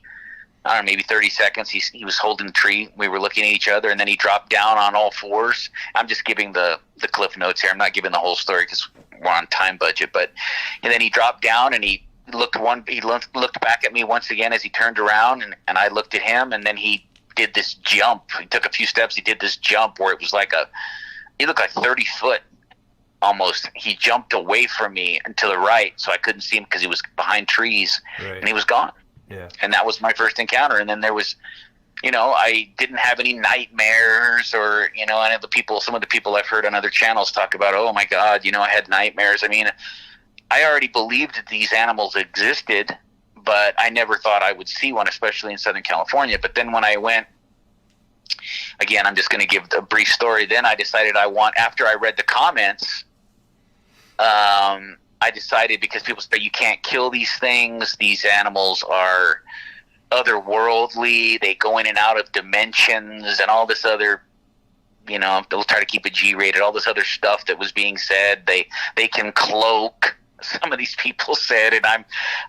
don't know, maybe 30 seconds, he was holding the tree. We were looking at each other, and then he dropped down on all fours. I'm just giving the cliff notes here. I'm not giving the whole story because we're on time budget. And then he dropped down, and he looked back at me once again as he turned around, and I looked at him, and then he did this jump. He took a few steps. He did this jump where it was like he looked like 30 foot almost. He jumped away from me and to the right, so I couldn't see him because he was behind trees, right. And he was gone. Yeah. And that was my first encounter. And then there was, I didn't have any nightmares, or, and some of the people I've heard on other channels talk about, oh my God, I had nightmares. I mean, I already believed that these animals existed, but I never thought I would see one, especially in Southern California. But then when I went, again, I'm just going to give a brief story. Then I decided after I read the comments, I decided, because people say you can't kill these things. These animals are otherworldly. They go in and out of dimensions and all this other, they'll try to keep it G-rated, all this other stuff that was being said. They can cloak, some of these people said, and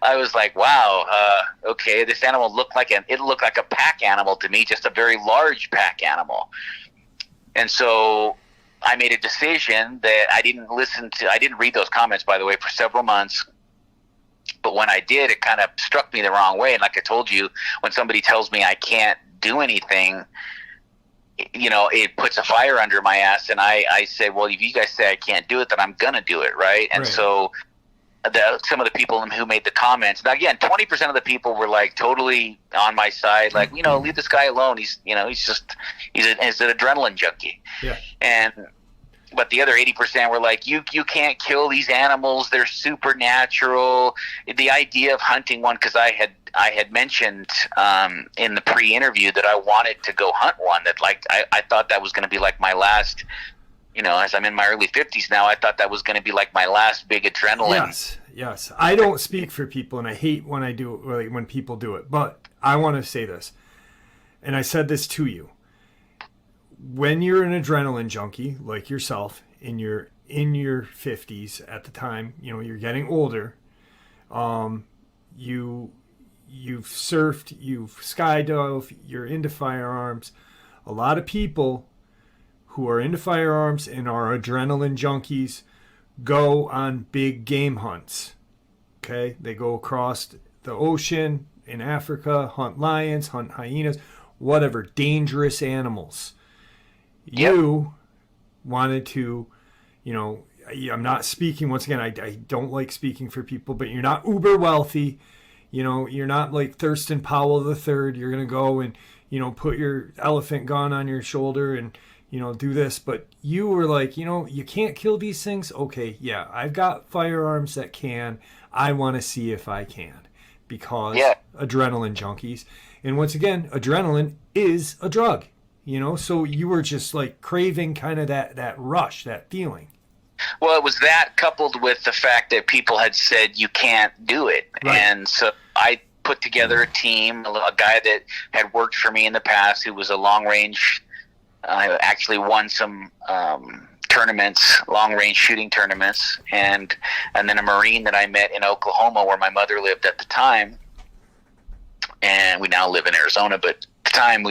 I was like, wow, okay, this animal looked like a pack animal to me, just a very large pack animal. And so I made a decision that I didn't read those comments, by the way, for several months. But when I did, it kind of struck me the wrong way. And like I told you, when somebody tells me I can't do anything, it puts a fire under my ass. And I say, well, if you guys say I can't do it, then I'm going to do it, right? And so some of the people who made the comments, now again, 20% of the people were like totally on my side, like, leave this guy alone. He's an adrenaline junkie. Yeah. But the other 80% were like, you can't kill these animals. They're supernatural. The idea of hunting one, because I had mentioned in the pre-interview that I wanted to go hunt one, that like I thought that was going to be like my last, as I'm in my early 50s now, I thought that was going to be like my last big adrenaline. Yes. I don't speak for people, and I hate when people do it. But I want to say this, and I said this to you. When you're an adrenaline junkie like yourself, in your 50s at the time, you're getting older. You've surfed, you've skydove, you're into firearms. A lot of people who are into firearms and are adrenaline junkies go on big game hunts. Okay? They go across the ocean in Africa, hunt lions, hunt hyenas, whatever, dangerous animals. Yep. You wanted to, I'm not speaking, once again, I don't like speaking for people, but you're not uber wealthy. You're not like Thurston Powell III. You're going to go and, put your elephant gun on your shoulder and, do this. But you were like, you can't kill these things. Okay, yeah, I've got firearms that can. I want to see if I can, because adrenaline junkies. And once again, adrenaline is a drug. So you were just like craving kind of that rush, that feeling. Well, it was that coupled with the fact that people had said you can't do it. Right. And so I put together a team, a guy that had worked for me in the past who was a long-range, actually won some tournaments, long-range shooting tournaments, and then a Marine that I met in Oklahoma where my mother lived at the time. And we now live in Arizona, but time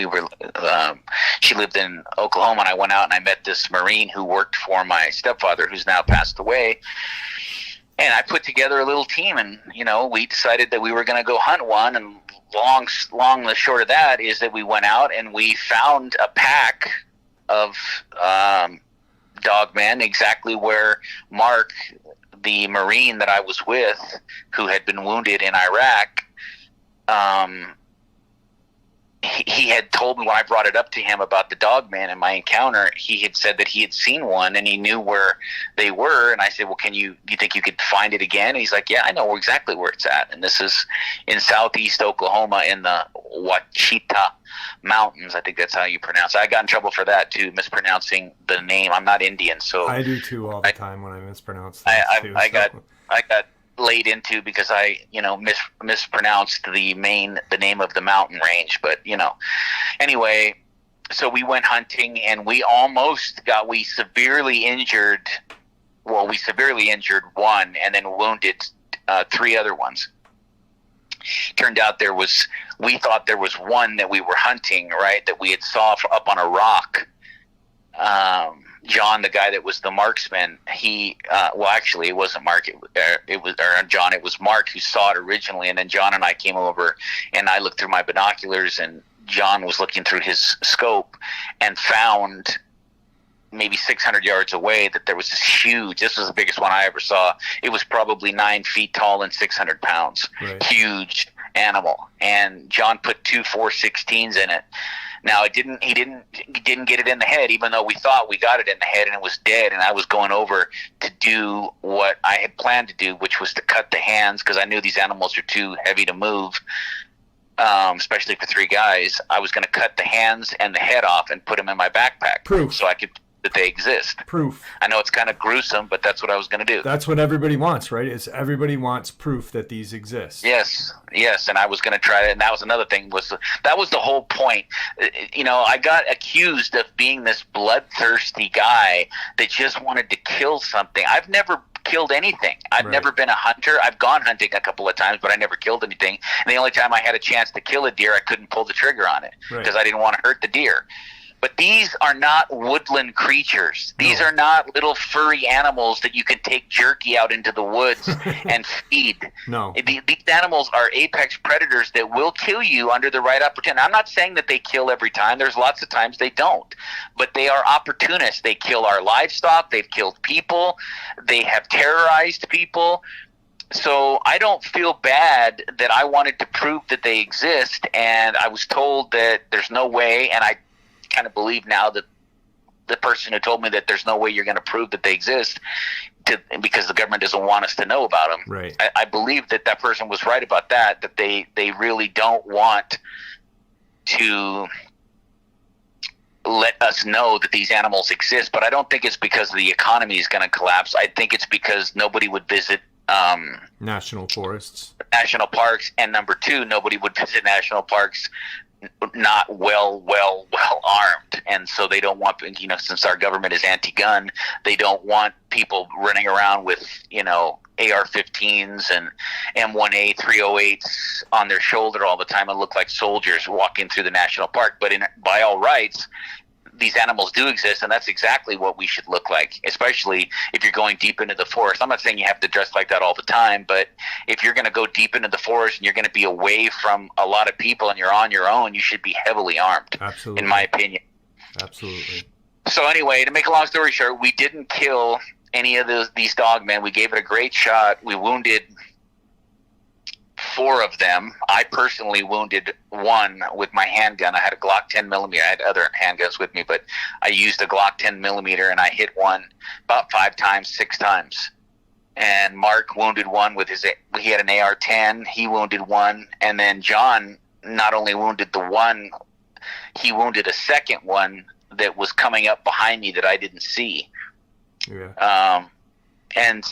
she lived in Oklahoma, and I went out and I met this Marine who worked for my stepfather, who's now passed away. And I put together a little team, and we decided that we were going to go hunt one. And long the short of that is that we went out and we found a pack of Dogman exactly where Mark, the Marine that I was with, who had been wounded in Iraq, he had told me when I brought it up to him about the Dogman and my encounter. He had said that he had seen one and he knew where they were. And I said, well, do you think you could find it again? And he's like, yeah, I know exactly where it's at. And this is in southeast Oklahoma in the Ouachita Mountains. I think that's how you pronounce it. I got in trouble for that too, mispronouncing the name. I'm not Indian, so I do too all the time when I mispronounce things. I got laid into because I mispronounced the name of the mountain range. But anyway, so we went hunting and we severely injured one and then wounded 3 other ones. Turned out we thought there was one that we were hunting, right, that we had saw up on a rock. John, the guy that was the marksman, actually it wasn't Mark, it was Mark who saw it originally, and then John and I came over and I looked through my binoculars and John was looking through his scope and found maybe 600 yards away that there was this was the biggest one I ever saw. It was probably 9 feet tall and 600 pounds. Right. Huge animal. And John put 2 4.16s in it. Now he didn't get it in the head, even though we thought we got it in the head and it was dead. And I was going over to do what I had planned to do, which was to cut the hands, because I knew these animals are too heavy to move, especially for 3 guys. I was going to cut the hands and the head off and put them in my backpack. Proof. So I could that they exist. Proof. I know it's kind of gruesome, but that's what I was going to do. That's what everybody wants, right? Everybody wants proof that these exist. Yes, and I was going to try it, and that was another thing. That was the whole point. I got accused of being this bloodthirsty guy that just wanted to kill something. I've never killed anything. I've never been a hunter. I've gone hunting a couple of times, but I never killed anything. And the only time I had a chance to kill a deer, I couldn't pull the trigger on it because I didn't want to hurt the deer. But these are not woodland creatures. These are not little furry animals that you can take jerky out into the woods and feed. No. These animals are apex predators that will kill you under the right opportunity. I'm not saying that they kill every time. There's lots of times they don't. But they are opportunists. They kill our livestock. They've killed people. They have terrorized people. So I don't feel bad that I wanted to prove that they exist, and I was told that there's no way, and I kind of believe now that the person who told me that there's no way you're going to prove that they exist because the government doesn't want us to know about them. Right. I believe that person was right about that they really don't want to let us know that these animals exist. But I don't think it's because the economy is going to collapse. I think it's because nobody would visit national forests, national parks, and number 2, nobody would visit national parks not well armed. And so they don't want, since our government is anti-gun, they don't want people running around with AR-15s and M1A 308s on their shoulder all the time and look like soldiers walking through the national park. But by all rights, these animals do exist, and that's exactly what we should look like, especially if you're going deep into the forest. I'm not saying you have to dress like that all the time, but if you're going to go deep into the forest and you're going to be away from a lot of people and you're on your own, you should be heavily armed. Absolutely. In my opinion. Absolutely. So anyway, to make a long story short, we didn't kill any of these dogmen. We gave it a great shot. We wounded 4 of them. I personally wounded 1 with my handgun. I had a Glock 10 millimeter. I had other handguns with me, but I used a Glock 10 millimeter, and I hit one about 5 times, 6 times. And Mark wounded 1 with he had an AR-10. He wounded 1, and then John not only wounded the 1, he wounded a second one that was coming up behind me that I didn't see. Yeah. And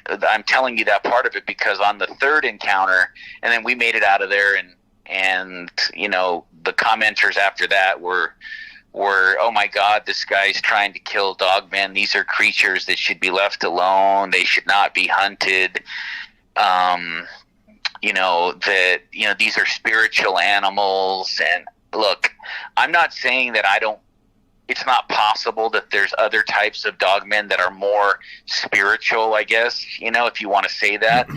I'm telling you that part of it because on the 3rd encounter, and then we made it out of there, and the commenters after that were, oh my God, this guy's trying to kill dogmen. These are creatures that should be left alone. They should not be hunted. These are spiritual animals. And look, I'm not saying that it's not possible that there's other types of dogmen that are more spiritual, I guess, if you want to say that.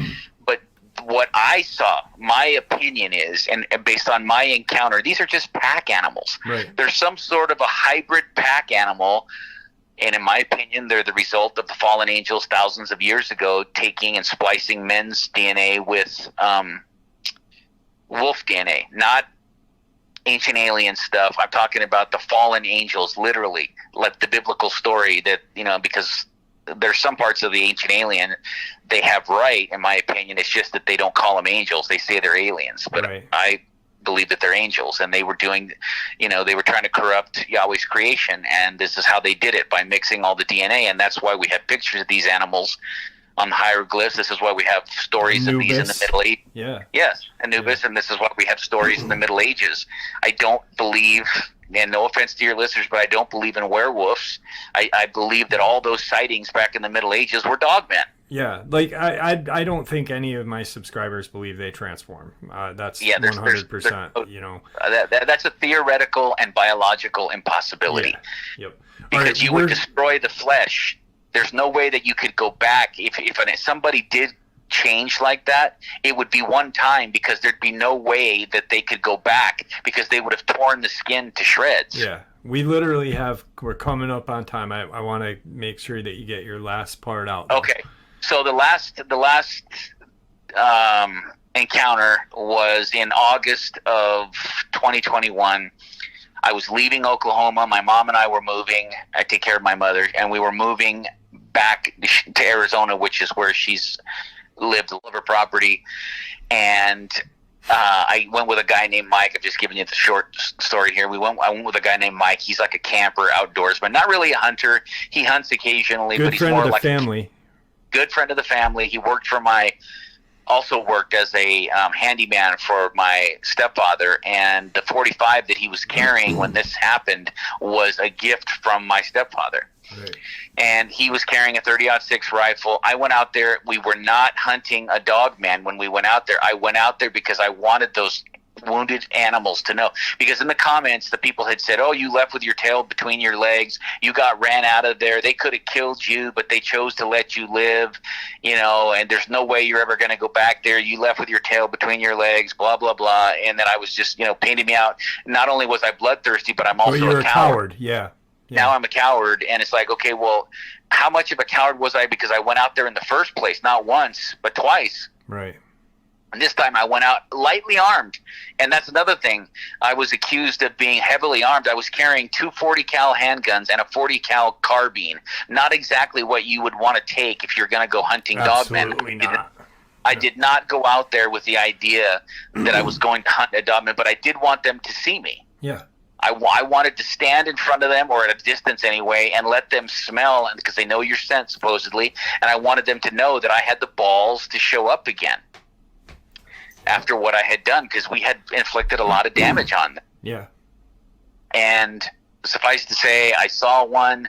But what I saw, my opinion is, and based on my encounter, these are just pack animals. Right. There's some sort of a hybrid pack animal. And in my opinion, they're the result of the fallen angels thousands of years ago taking and splicing men's DNA with wolf DNA, not ancient alien stuff. I'm talking about the fallen angels, literally, like the biblical story that, because there's some parts of the ancient alien they have right, in my opinion. It's just that they don't call them angels. They say they're aliens. But right. I believe that they're angels, and they were doing, they were trying to corrupt Yahweh's creation, and this is how they did it, by mixing all the DNA. And that's why we have pictures of these animals on the hieroglyphs. This is why we have stories Anubis. of these in the Middle Ages. Yeah. Yes, Anubis, and this is why we have stories in the Middle Ages. I don't believe, and no offense to your listeners, but I don't believe in werewolves. I believe that all those sightings back in the Middle Ages were dogmen. Yeah, like I don't think any of my subscribers believe they transform. That's 100%. That's a theoretical and biological impossibility. Yeah. Yep. Because you would destroy the flesh. There's no way that you could go back. If somebody did change like that, it would be one time, because there'd be no way that they could go back, because they would have torn the skin to shreds. Yeah. We literally we're coming up on time. I want to make sure that you get your last part out. Okay. So the last encounter was in August of 2021. I was leaving Oklahoma. My mom and I were moving. I take care of my mother, and we were moving back to Arizona, which is where she's lived, all of her property. And I went with a guy named Mike. I'm just giving you the short story here. I went with a guy named Mike. He's like a camper, outdoorsman, not really a hunter. He hunts occasionally, but he's more like family. Good friend of the family. He also worked as a handyman for my stepfather, and the 45 that he was carrying when this happened was a gift from my stepfather. Right. And he was carrying a 30-06 rifle. I went out there. We were not hunting a dogman when we went out there. I went out there because I wanted those wounded animals to know, because in the comments the people had said, oh, you left with your tail between your legs, you got ran out of there, they could have killed you, but they chose to let you live, and there's no way you're ever going to go back there, you left with your tail between your legs, blah blah blah. And then I was just painting me out. Not only was I bloodthirsty, but I'm also a coward. Yeah. Now I'm a coward. And it's like, okay, well, how much of a coward was I? Because I went out there in the first place, not once but twice. Right. And this time I went out lightly armed. And that's another thing. I was accused of being heavily armed. I was carrying 2 40 cal handguns and a 40 cal carbine. Not exactly what you would want to take if you're going to go hunting dogmen. Absolutely not. I did not go out there with the idea that I was going to hunt a dogman, but I did want them to see me. Yeah. I wanted to stand in front of them, or at a distance anyway, and let them smell, because they know your scent, supposedly. And I wanted them to know that I had the balls to show up again after what I had done, because we had inflicted a lot of damage on them. Yeah. And suffice to say, I saw one.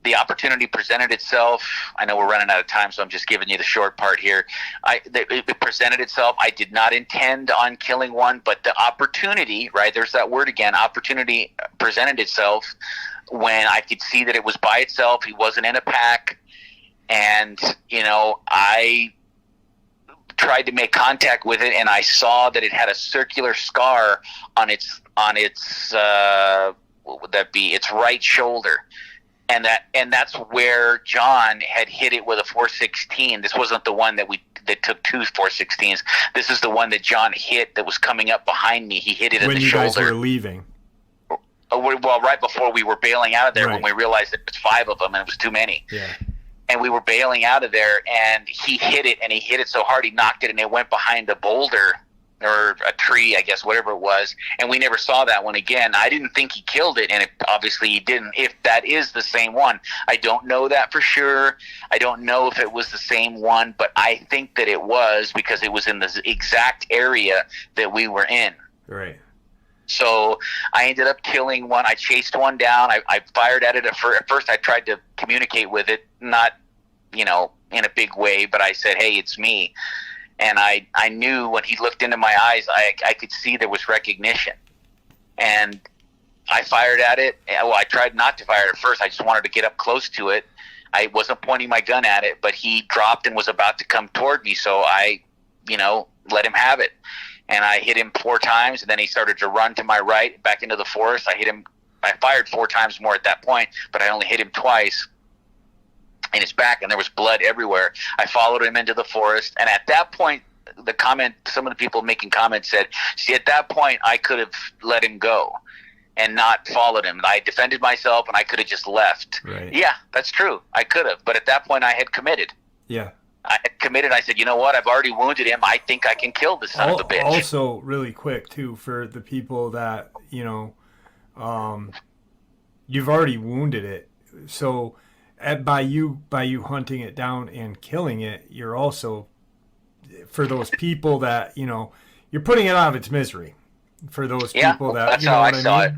The opportunity presented itself. I know we're running out of time, so I'm just giving you the short part here. It presented itself. I did not intend on killing one, but the opportunity, right, there's that word again, opportunity presented itself when I could see that it was by itself. He wasn't in a pack. And, I tried to make contact with it, and I saw that it had a circular scar on its what would that be? Its right shoulder. And that's where John had hit it with a 416. This wasn't the one that took 2 416s. This is the one that John hit that was coming up behind me. He hit it in the shoulder. When you guys were leaving. Well, right before we were bailing out of there, right. When we realized that it was 5 of them and it was too many. Yeah. And we were bailing out of there, and he hit it, and he hit it so hard he knocked it, and it went behind a boulder or a tree, I guess, whatever it was, and we never saw that one again. I didn't think he killed it, and obviously he didn't. If that is the same one, I don't know that for sure. I don't know if it was the same one, but I think that it was, because it was in the exact area that we were in. Right. So I ended up killing one. I chased one down. I fired at it. At first I tried to communicate with it, not, in a big way, but I said, hey, it's me. And I knew when he looked into my eyes, I could see there was recognition. And I fired at it. Well, I tried not to fire at first. I just wanted to get up close to it. I wasn't pointing my gun at it, but he dropped and was about to come toward me. So I, let him have it. And I hit him 4 times, and then he started to run to my right back into the forest. I hit him. I fired 4 times more at that point, but I only hit him twice in his back, and there was blood everywhere. I followed him into the forest, and at that point, some of the people making comments said, see, at that point, I could have let him go and not followed him. I defended myself, and I could have just left. Right. Yeah, that's true. I could have, but at that point, I had committed. Yeah. I had committed. I said, you know what? I've already wounded him. I think I can kill this son of a bitch. Also, really quick, too, for the people that, you've already wounded it. So by you hunting it down and killing it, you're also, for those people that, you're putting it out of its misery. For those people that, that's how I saw it.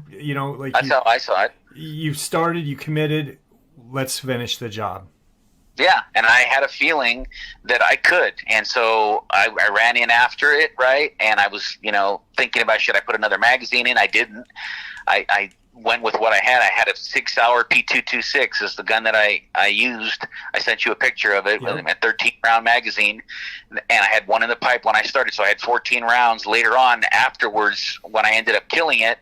That's how I saw it. You started, you committed, let's finish the job. Yeah, and I had a feeling that I could, and so I ran in after it, right? And I was, thinking about, should I put another magazine in? I didn't. I went with what I had. I had a 6-hour P226 is the gun that I used. I sent you a picture of it, with a 13-round magazine, and I had one in the pipe when I started, so I had 14 rounds. Later on, afterwards, when I ended up killing it,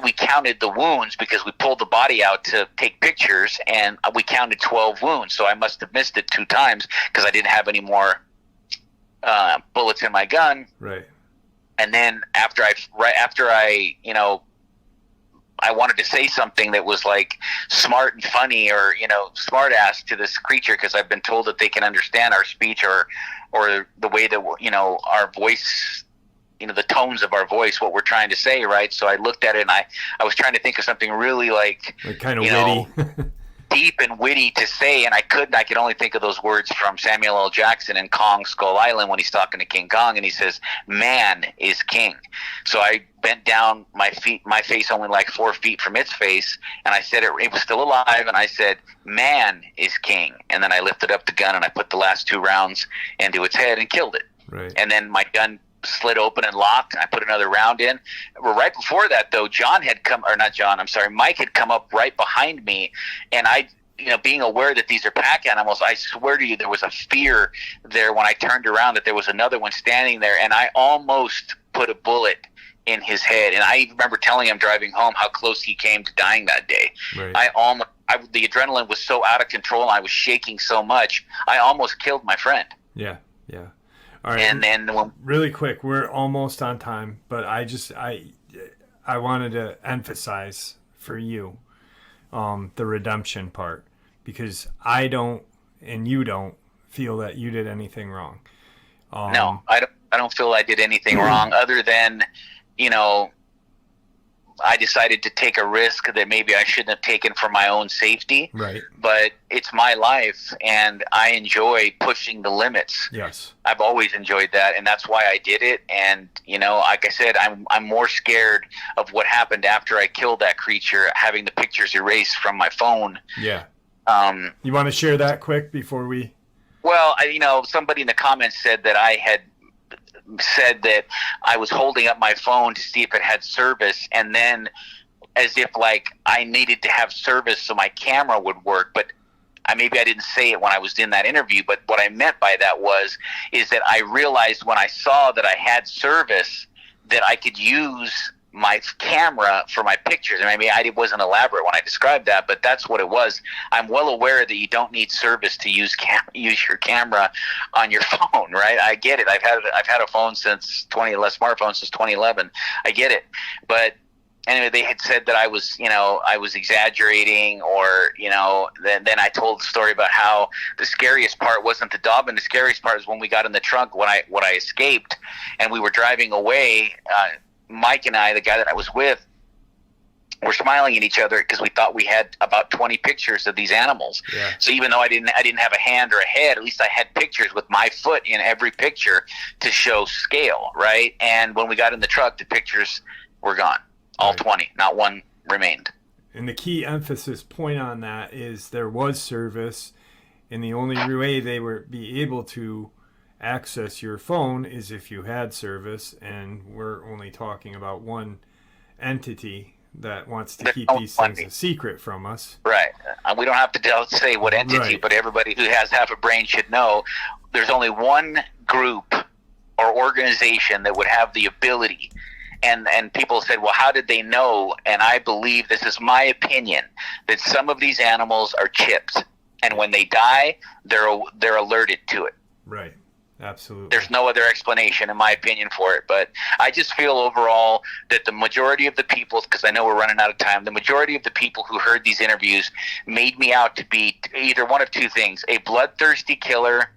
we counted the wounds because we pulled the body out to take pictures, and we counted 12 wounds. So I must have missed it 2 times because I didn't have any more bullets in my gun. Right. And then after I wanted to say something that was like smart and funny, or smart ass to this creature, because I've been told that they can understand our speech or the way that our voice, the tones of our voice, what we're trying to say, right? So I looked at it, and I was trying to think of something really like kind of witty. Deep and witty to say, and I couldn't. I could only think of those words from Samuel L. Jackson in Kong Skull Island when he's talking to King Kong, and he says, "Man is king." So I bent down my face only like 4 feet from its face, and I said it was still alive, and I said, "Man is king." And then I lifted up the gun, and I put the last 2 rounds into its head and killed it. Right. And then my gun slid open and locked, and I put another round in. Well, right before that, though, Mike had come up right behind me, and I, being aware that these are pack animals, I swear to you, there was a fear there when I turned around that there was another one standing there, and I almost put a bullet in his head. And I remember telling him driving home how close he came to dying that day. Right. The adrenaline was so out of control, and I was shaking so much, I almost killed my friend. Yeah, yeah. All right. And then really quick, we're almost on time, but I wanted to emphasize for you the redemption part, because I don't and you don't feel that you did anything wrong. No, I don't feel I did anything wrong, other than, I decided to take a risk that maybe I shouldn't have taken for my own safety. Right. But it's my life, and I enjoy pushing the limits. Yes. I've always enjoyed that, and that's why I did it. And, like I said, I'm more scared of what happened after I killed that creature, having the pictures erased from my phone. Yeah. You want to share that quick before we... Well, somebody in the comments said that I had said that I was holding up my phone to see if it had service, and then as if like I needed to have service so my camera would work. But maybe I didn't say it when I was in that interview, but what I meant by that is that I realized when I saw that I had service that I could use my camera for my pictures. And I wasn't elaborate when I described that, but that's what it was. I'm well aware that you don't need service to use your camera on your phone, right? I get it. I've had a phone since smartphone since 2011. I get it. But anyway, they had said that I was exaggerating, or, then I told the story about how the scariest part wasn't the Dogman. The scariest part is when we got in the trunk, when I escaped and we were driving away, Mike and I, the guy that I was with, were smiling at each other because we thought we had about 20 pictures of these animals. Yeah. So even though I didn't have a hand or a head, at least I had pictures with my foot in every picture to show scale, right? And when we got in the truck, the pictures were gone. All Right. 20, not one remained. And the key emphasis point on that is there was service, and the only way they would be able to access your phone is if you had service, and we're only talking about one entity that wants to There's keep no these money. things a secret from us. Right. We don't have to say what entity, Right. but everybody who has half a brain should know there's only one group or organization that would have the ability. And people said, well, how did they know? And I believe, this is my opinion, that some of these animals are chipped. And when they die, they're alerted to it. Right. Absolutely. There's no other explanation, in my opinion, for it. But I just feel overall that the majority of the people, because I know we're running out of time, the majority of the people who heard these interviews made me out to be either one of two things: a bloodthirsty killer,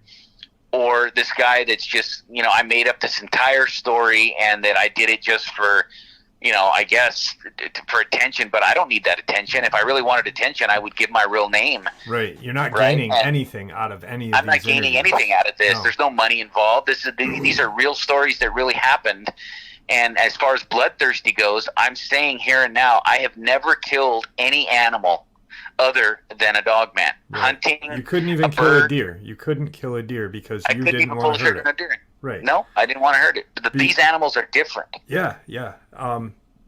or this guy that's just, I made up this entire story and that I did it just for, I guess for attention. But I don't need that attention. If I really wanted attention, I would give my real name. Right. You're not gaining anything out of any of these I'm not gaining anything out of this. No. There's no money involved. These are real stories that really happened. And as far as bloodthirsty goes, I'm saying here and now, I have never killed any animal other than a dogman. Right. Hunting. You couldn't even kill a deer. You couldn't kill a deer because you didn't want to hurt it. A deer. Right. No, I didn't want to hurt it. But these animals are different. Yeah, yeah.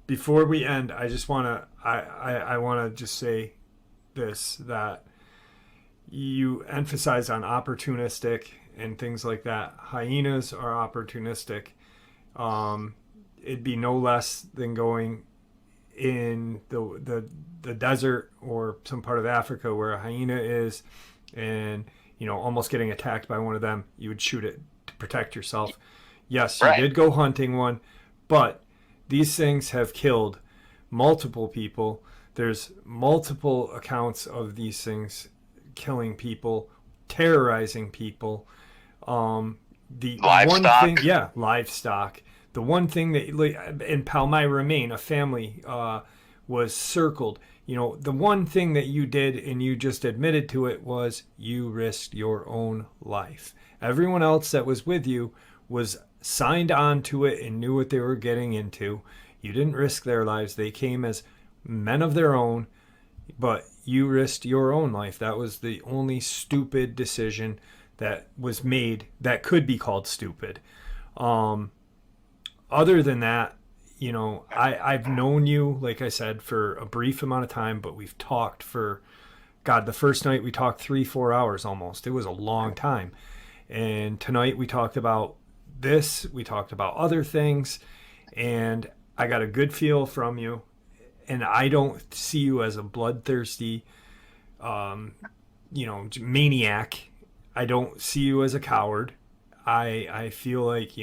Before we end, I just want to I want to just say this, that you emphasize on opportunistic and things like that. Hyenas are opportunistic. It'd be no less than going in the desert or some part of Africa where a hyena is, and almost getting attacked by one of them. You would shoot it to protect yourself. Yes, you did go hunting one, but these things have killed multiple people. There's multiple accounts of these things killing people, terrorizing people. The livestock. one thing, livestock. The one thing that in Palmyra, Maine, a family was circled. The one thing that you did, and you just admitted to it, was you risked your own life. Everyone else that was with you was signed on to it and knew what they were getting into. You didn't risk their lives. They came as men of their own, but you risked your own life. That was the only stupid decision that was made that could be called stupid. Other than that, I've known you, like I said, for a brief amount of time, but we've talked for, God, the first night we talked 3-4 hours almost. It was a long time. And tonight we talked about this, we talked about other things, and I got a good feel from you. And I don't see you as a bloodthirsty, maniac. I don't see you as a coward. I feel like,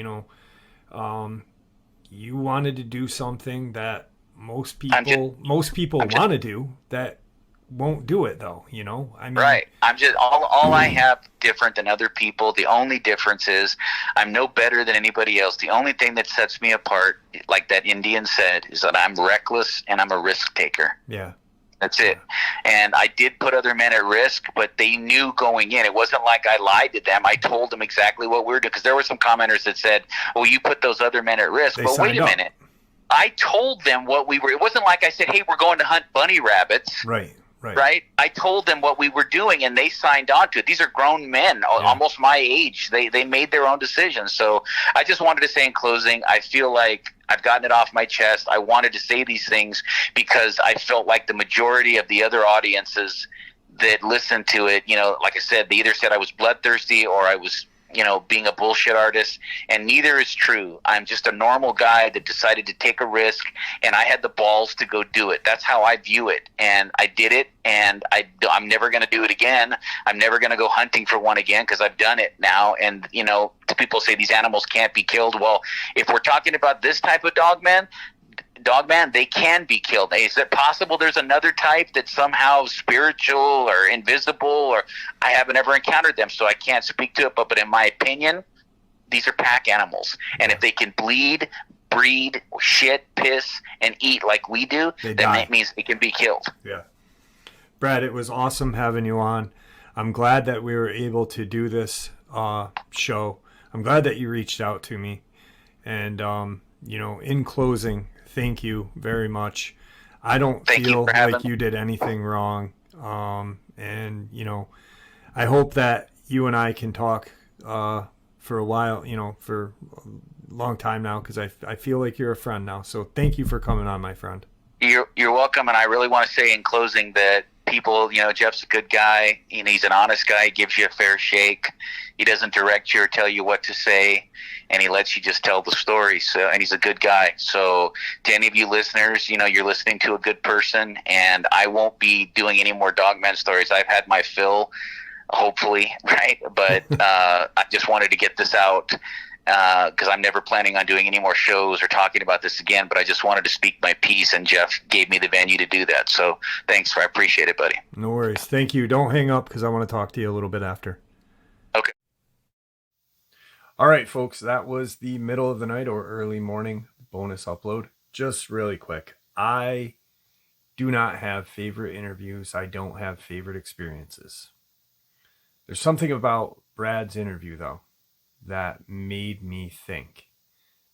you wanted to do something that most people want to do that won't do it, though. Right. I'm just all I have different than other people. The only difference is I'm no better than anybody else. The only thing that sets me apart, like that Indian said, is that I'm reckless and I'm a risk taker. Yeah. That's it. And I did put other men at risk, but they knew going in. It wasn't like I lied to them. I told them exactly what we were doing, because there were some commenters that said, well, you put those other men at risk. But wait a minute. I told them what we were. It wasn't like I said, hey, we're going to hunt bunny rabbits. Right. I told them what we were doing, and they signed on to it. These are grown men, almost my age. They made their own decisions. So I just wanted to say in closing, I feel like I've gotten it off my chest. I wanted to say these things because I felt like the majority of the other audiences that listened to it, like I said, they either said I was bloodthirsty or I was being a bullshit artist, and neither is true. I'm just a normal guy that decided to take a risk, and I had the balls to go do it. That's how I view it, and I did it, and I'm never going to do it again. I'm never going to go hunting for one again because I've done it now, and, people say these animals can't be killed. Well, if we're talking about this type of dogman, they can be killed. Is it possible there's another type that's somehow spiritual or invisible, or I haven't ever encountered them, so I can't speak to it, but in my opinion, these are pack animals. And if they can bleed, breed, shit, piss, and eat like we do, then that means they can be killed. Yeah. Brad, it was awesome having you on. I'm glad that we were able to do this show. I'm glad that you reached out to me. And, in closing, thank you very much. I don't feel like you did anything wrong. And, I hope that you and I can talk for a while, for a long time now, because I feel like you're a friend now. So thank you for coming on, my friend. You're welcome, and I really want to say in closing that people, Jeff's a good guy, and he's an honest guy. He gives you a fair shake. He doesn't direct you or tell you what to say, and he lets you just tell the story. So, and he's a good guy. So, to any of you listeners, you're listening to a good person, and I won't be doing any more Dogman stories. I've had my fill, hopefully, right? But I just wanted to get this out, because I'm never planning on doing any more shows or talking about this again, but I just wanted to speak my piece, and Jeff gave me the venue to do that. So thanks, I appreciate it, buddy. No worries. Thank you. Don't hang up, because I want to talk to you a little bit after. Okay. All right, folks, that was the middle of the night or early morning bonus upload. Just really quick. I do not have favorite interviews. I don't have favorite experiences. There's something about Brad's interview, though, that made me think,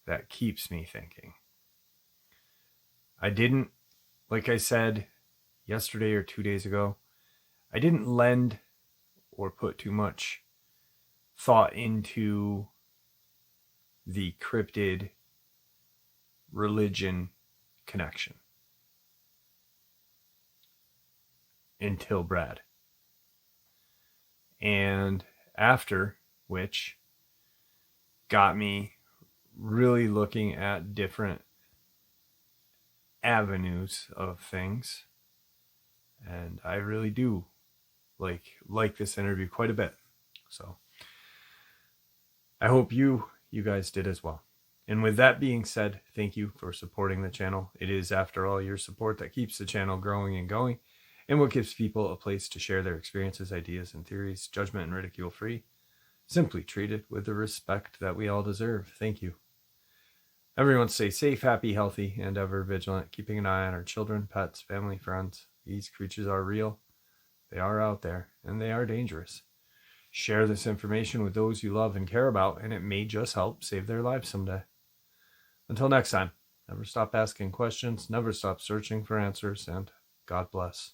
that keeps me thinking. I didn't, like I said yesterday or 2 days ago, I didn't lend or put too much thought into the cryptid religion connection until Brad. And after which got me really looking at different avenues of things. And I really do like this interview quite a bit. So I hope you guys did as well. And with that being said, thank you for supporting the channel. It is, after all, your support that keeps the channel growing and going, and what gives people a place to share their experiences, ideas, and theories, judgment and ridicule free, simply treated with the respect that we all deserve. Thank you. Everyone stay safe, happy, healthy, and ever vigilant, keeping an eye on our children, pets, family, friends. These creatures are real. They are out there, and they are dangerous. Share this information with those you love and care about, and it may just help save their lives someday. Until next time, never stop asking questions, never stop searching for answers, and God bless.